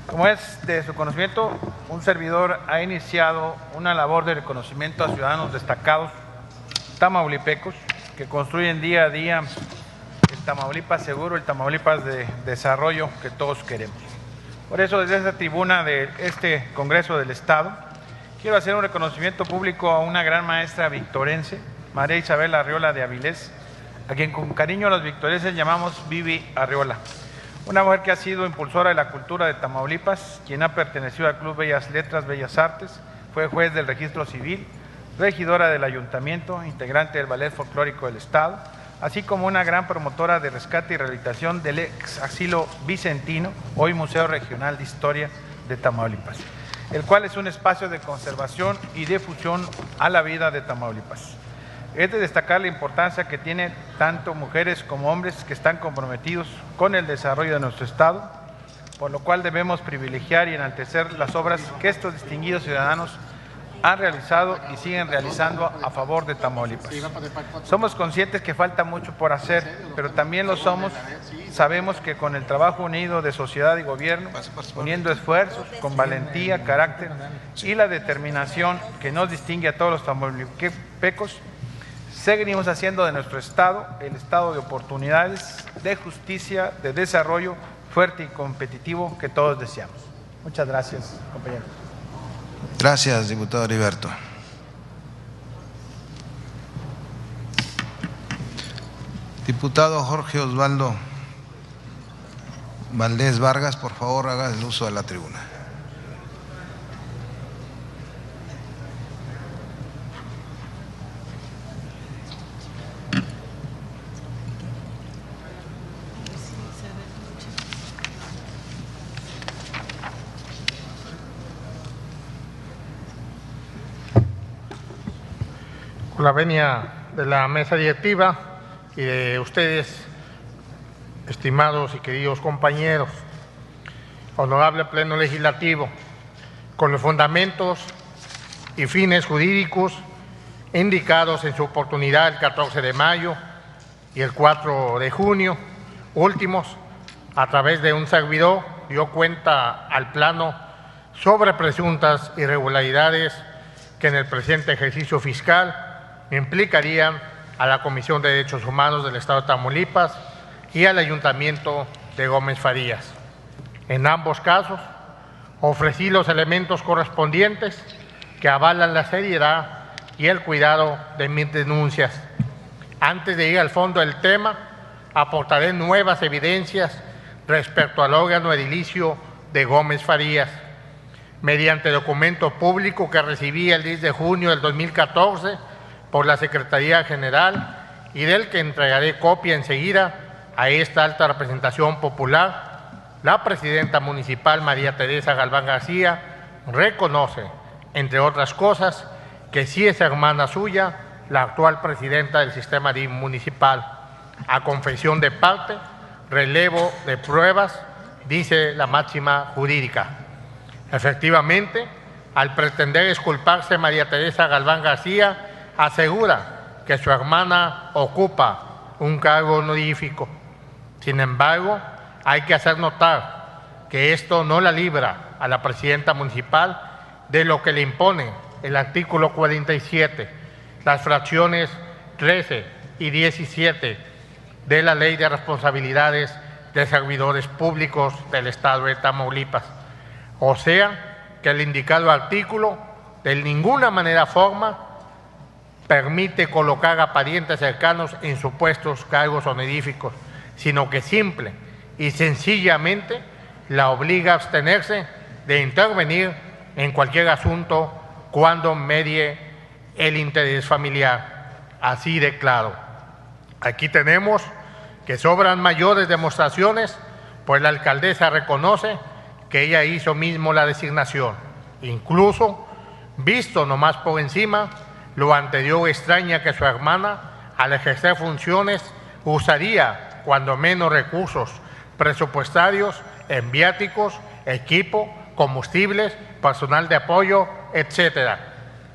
Como es de su conocimiento, un servidor ha iniciado una labor de reconocimiento a ciudadanos destacados tamaulipecos que construyen día a día el Tamaulipas seguro, el Tamaulipas de desarrollo que todos queremos. Por eso, desde esta tribuna de este Congreso del Estado, quiero hacer un reconocimiento público a una gran maestra victorense, María Isabel Arriola de Avilés, a quien con cariño los victorenses llamamos Vivi Arriola. Una mujer que ha sido impulsora de la cultura de Tamaulipas, quien ha pertenecido al Club Bellas Letras, Bellas Artes, fue juez del Registro Civil, regidora del Ayuntamiento, integrante del Ballet Folclórico del Estado, así como una gran promotora de rescate y rehabilitación del ex asilo vicentino, hoy Museo Regional de Historia de Tamaulipas, el cual es un espacio de conservación y difusión a la vida de Tamaulipas. Es de destacar la importancia que tienen tanto mujeres como hombres que están comprometidos con el desarrollo de nuestro Estado, por lo cual debemos privilegiar y enaltecer las obras que estos distinguidos ciudadanos han realizado y siguen realizando a favor de Tamaulipas. Somos conscientes que falta mucho por hacer, pero también lo somos. Sabemos que con el trabajo unido de sociedad y gobierno, uniendo esfuerzos, con valentía, carácter y la determinación que nos distingue a todos los tamaulipecos, seguiremos haciendo de nuestro Estado el Estado de oportunidades, de justicia, de desarrollo fuerte y competitivo que todos deseamos. Muchas gracias, compañeros. Gracias, diputado Heriberto. Diputado Jorge Osvaldo Valdés Vargas, por favor, haga el uso de la tribuna. Con la venia de la mesa directiva y de ustedes, estimados y queridos compañeros, honorable Pleno Legislativo, con los fundamentos y fines jurídicos indicados en su oportunidad el 14 de mayo y el 4 de junio últimos, a través de un servidor, dio cuenta al Plano sobre presuntas irregularidades que en el presente ejercicio fiscal implicarían a la Comisión de Derechos Humanos del Estado de Tamaulipas y al Ayuntamiento de Gómez Farías. En ambos casos, ofrecí los elementos correspondientes que avalan la seriedad y el cuidado de mis denuncias. Antes de ir al fondo del tema, aportaré nuevas evidencias respecto al órgano edilicio de Gómez Farías. Mediante documento público que recibí el 10 de junio del 2014 por la Secretaría General y del que entregaré copia enseguida a esta alta representación popular, la presidenta municipal María Teresa Galván García reconoce, entre otras cosas, que sí es hermana suya la actual presidenta del sistema municipal. A confesión de parte, relevo de pruebas, dice la máxima jurídica. Efectivamente, al pretender exculparse María Teresa Galván García, asegura que su hermana ocupa un cargo honorífico. Sin embargo, hay que hacer notar que esto no la libra a la presidenta municipal de lo que le impone el artículo 47, las fracciones 13 y 17 de la Ley de Responsabilidades de Servidores Públicos del Estado de Tamaulipas. O sea, que el indicado artículo de ninguna manera forma permite colocar a parientes cercanos en supuestos cargos honoríficos, sino que simple y sencillamente la obliga a abstenerse de intervenir en cualquier asunto cuando medie el interés familiar. Así de claro. Aquí tenemos que sobran mayores demostraciones, pues la alcaldesa reconoce que ella hizo mismo la designación. Incluso, visto nomás por encima, lo anterior extraña que su hermana, al ejercer funciones, usaría cuando menos recursos presupuestarios en viáticos, equipo, combustibles, personal de apoyo, etcétera.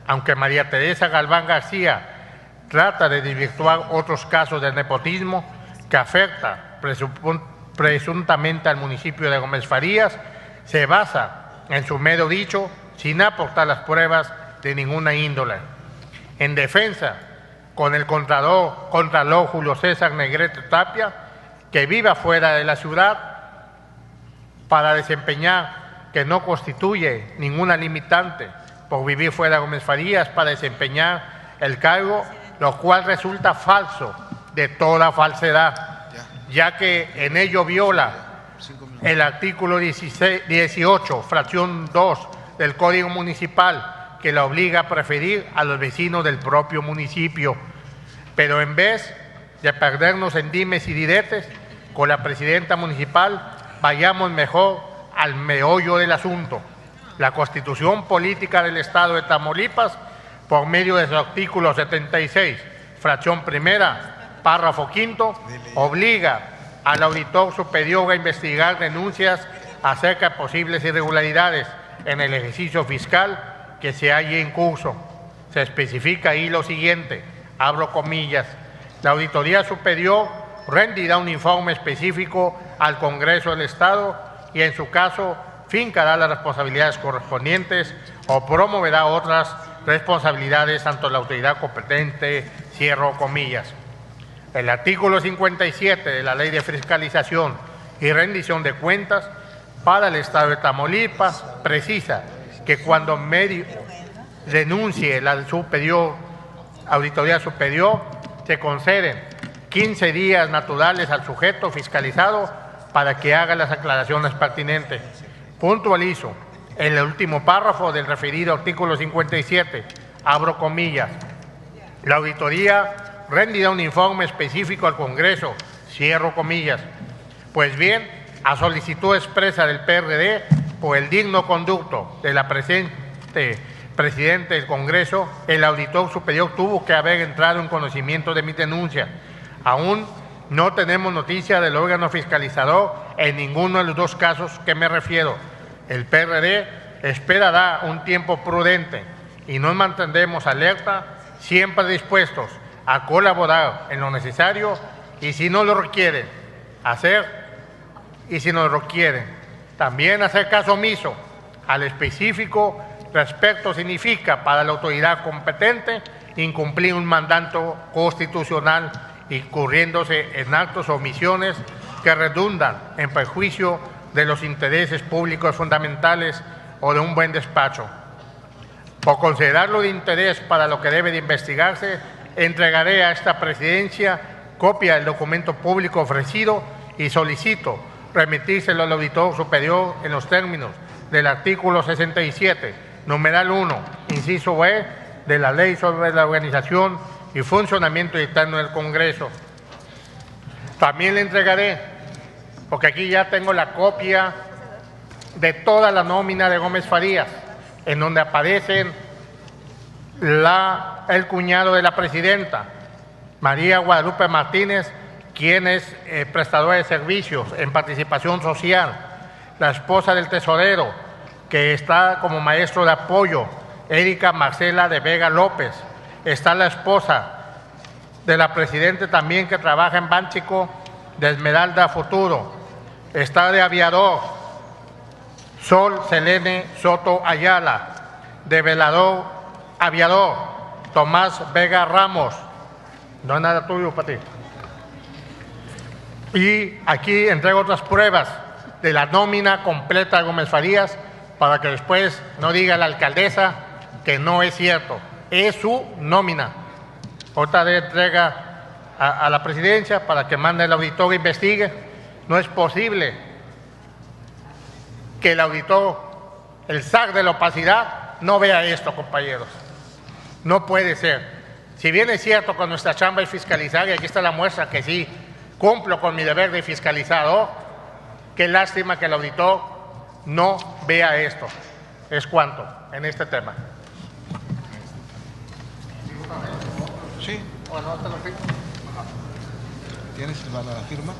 Aunque María Teresa Galván García trata de desvirtuar otros casos de nepotismo que afecta presuntamente al municipio de Gómez Farías, se basa en su mero dicho sin aportar las pruebas de ninguna índole. En defensa, con el contralor Julio César Negrete Tapia, que vive fuera de la ciudad para desempeñar, que no constituye ninguna limitante por vivir fuera de Gómez Farías para desempeñar el cargo, lo cual resulta falso de toda falsedad, ya que en ello viola el artículo 18, fracción 2 del Código Municipal, que la obliga a preferir a los vecinos del propio municipio. Pero en vez de perdernos en dimes y diretes con la presidenta municipal, vayamos mejor al meollo del asunto. La Constitución Política del Estado de Tamaulipas, por medio de su artículo 76, fracción primera, párrafo quinto, obliga al auditor superior a investigar denuncias acerca de posibles irregularidades en el ejercicio fiscal que se halle en curso. Se especifica ahí lo siguiente, abro comillas, la Auditoría Superior rendirá un informe específico al Congreso del Estado y en su caso fincará las responsabilidades correspondientes o promoverá otras responsabilidades ante la autoridad competente, cierro comillas. El artículo 57 de la Ley de Fiscalización y Rendición de Cuentas para el Estado de Tamaulipas precisa que cuando denuncie la Auditoría Superior, se conceden 15 días naturales al sujeto fiscalizado para que haga las aclaraciones pertinentes. Puntualizo, en el último párrafo del referido artículo 57, abro comillas, la auditoría rendirá un informe específico al Congreso, cierro comillas. Pues bien, a solicitud expresa del PRD, por el digno conducto de la presente presidente del Congreso, el auditor superior tuvo que haber entrado en conocimiento de mi denuncia. Aún no tenemos noticia del órgano fiscalizador en ninguno de los dos casos que me refiero. El PRD esperará un tiempo prudente y nos mantendremos alerta, siempre dispuestos a colaborar en lo necesario y si no lo requieren, también hacer caso omiso al específico respecto significa para la autoridad competente incumplir un mandato constitucional incurriéndose en actos o omisiones que redundan en perjuicio de los intereses públicos fundamentales o de un buen despacho. Por considerarlo de interés para lo que debe de investigarse, entregaré a esta presidencia copia del documento público ofrecido y solicito remitírselo al auditor superior en los términos del artículo 67, numeral 1, inciso B, de la Ley sobre la Organización y Funcionamiento Interno del Congreso. También le entregaré, porque aquí ya tengo la copia de toda la nómina de Gómez Farías, en donde aparecen el cuñado de la presidenta, María Guadalupe Martínez, quien es prestadora de servicios en participación social, la esposa del tesorero, que está como maestro de apoyo, Erika Marcela de Vega López, está la esposa de la presidenta también que trabaja en Bánchico, de Esmeralda Futuro, está de aviador Sol Selene Soto Ayala, de Aviador Tomás Vega Ramos. No hay nada tuyo para ti. Y aquí entrego otras pruebas de la nómina completa de Gómez Farías para que después no diga la alcaldesa que no es cierto. Es su nómina. Otra de entrega a la presidencia para que mande el auditor e investigue. No es posible que el auditor, el SAC de la opacidad, no vea esto, compañeros. No puede ser. Si bien es cierto que nuestra chamba es fiscalizar, y aquí está la muestra que sí cumplo con mi deber de fiscalizador, qué lástima que el auditor no vea esto. Es cuanto en este tema. Sí. Bueno, hasta la firma. ¿Tienes la firma?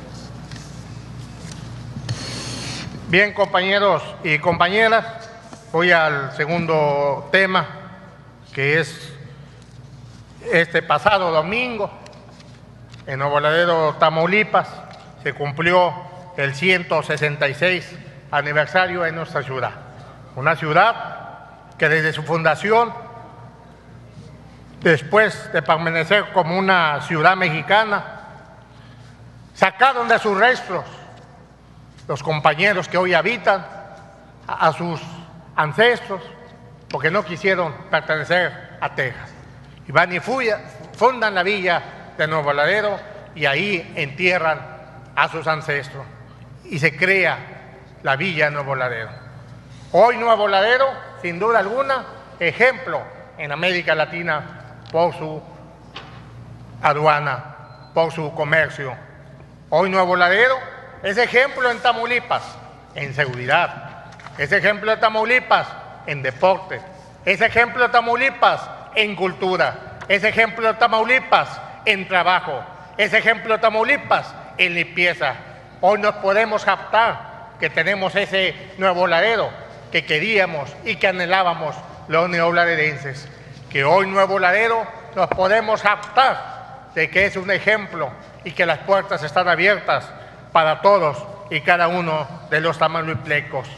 Bien, compañeros y compañeras, voy al segundo tema, que es este pasado domingo, en Nuevo Laredo, Tamaulipas, se cumplió el 166 aniversario de nuestra ciudad. Una ciudad que desde su fundación, después de permanecer como una ciudad mexicana, sacaron de sus restos los compañeros que hoy habitan a sus ancestros, porque no quisieron pertenecer a Texas. Y van y fundan la villa de Nuevo Laredo y ahí entierran a sus ancestros. Y se crea la villa de Nuevo Laredo. Hoy Nuevo Laredo, sin duda alguna, ejemplo en América Latina por su aduana, por su comercio. Hoy Nuevo Laredo es ejemplo en Tamaulipas en seguridad, es ejemplo de Tamaulipas en deporte, es ejemplo de Tamaulipas en cultura, es ejemplo de Tamaulipas en trabajo, es ejemplo de Tamaulipas en limpieza. Hoy nos podemos captar que tenemos ese Nuevo Laredo que queríamos y que anhelábamos los neolaredenses, que hoy Nuevo Laredo nos podemos captar de que es un ejemplo y que las puertas están abiertas para todos y cada uno de los tamauliplecos,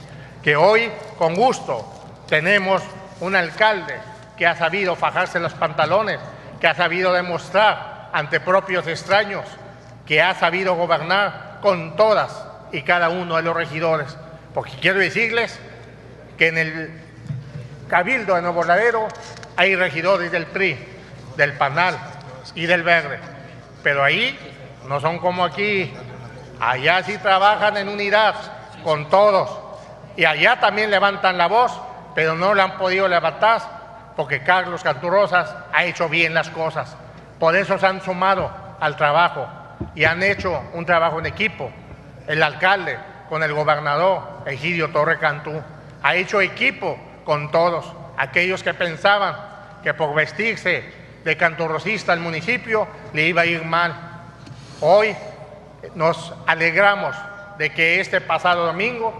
que hoy con gusto tenemos un alcalde que ha sabido fajarse los pantalones, que ha sabido demostrar ante propios extraños, que ha sabido gobernar con todas y cada uno de los regidores, porque quiero decirles que en el Cabildo de Nuevo Laredo hay regidores del PRI, del PANAL y del Verde, pero ahí no son como aquí. Allá sí trabajan en unidad con todos y allá también levantan la voz, pero no la han podido levantar porque Carlos Canturrosas ha hecho bien las cosas. Por eso se han sumado al trabajo y han hecho un trabajo en equipo. El alcalde con el gobernador Egidio Torre Cantú ha hecho equipo con todos aquellos que pensaban que por vestirse de canturrosista al municipio le iba a ir mal. Hoy nos alegramos de que este pasado domingo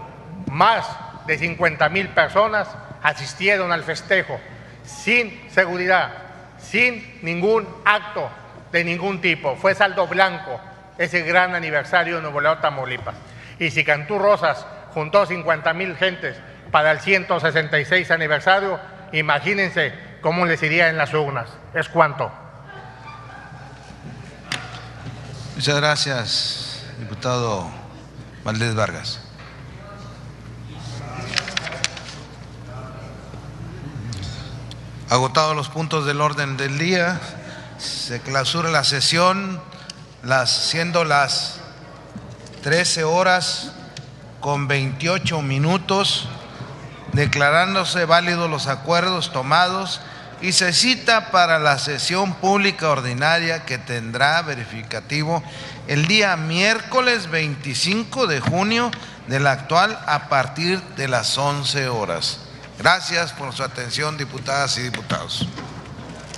más de 50,000 personas asistieron al festejo sin seguridad, sin ningún acto de ningún tipo. Fue saldo blanco ese gran aniversario de Nuevo Laredo, Tamaulipas. Y si Canturrosas juntó 50,000 gentes para el 166 aniversario, imagínense cómo les iría en las urnas. Es cuanto. Muchas gracias, diputado Valdés Vargas. Agotados los puntos del orden del día, se clausura la sesión, siendo las 13:28, declarándose válidos los acuerdos tomados, y se cita para la sesión pública ordinaria que tendrá verificativo el día miércoles 25 de junio del actual a partir de las 11 horas. Gracias por su atención, diputadas y diputados.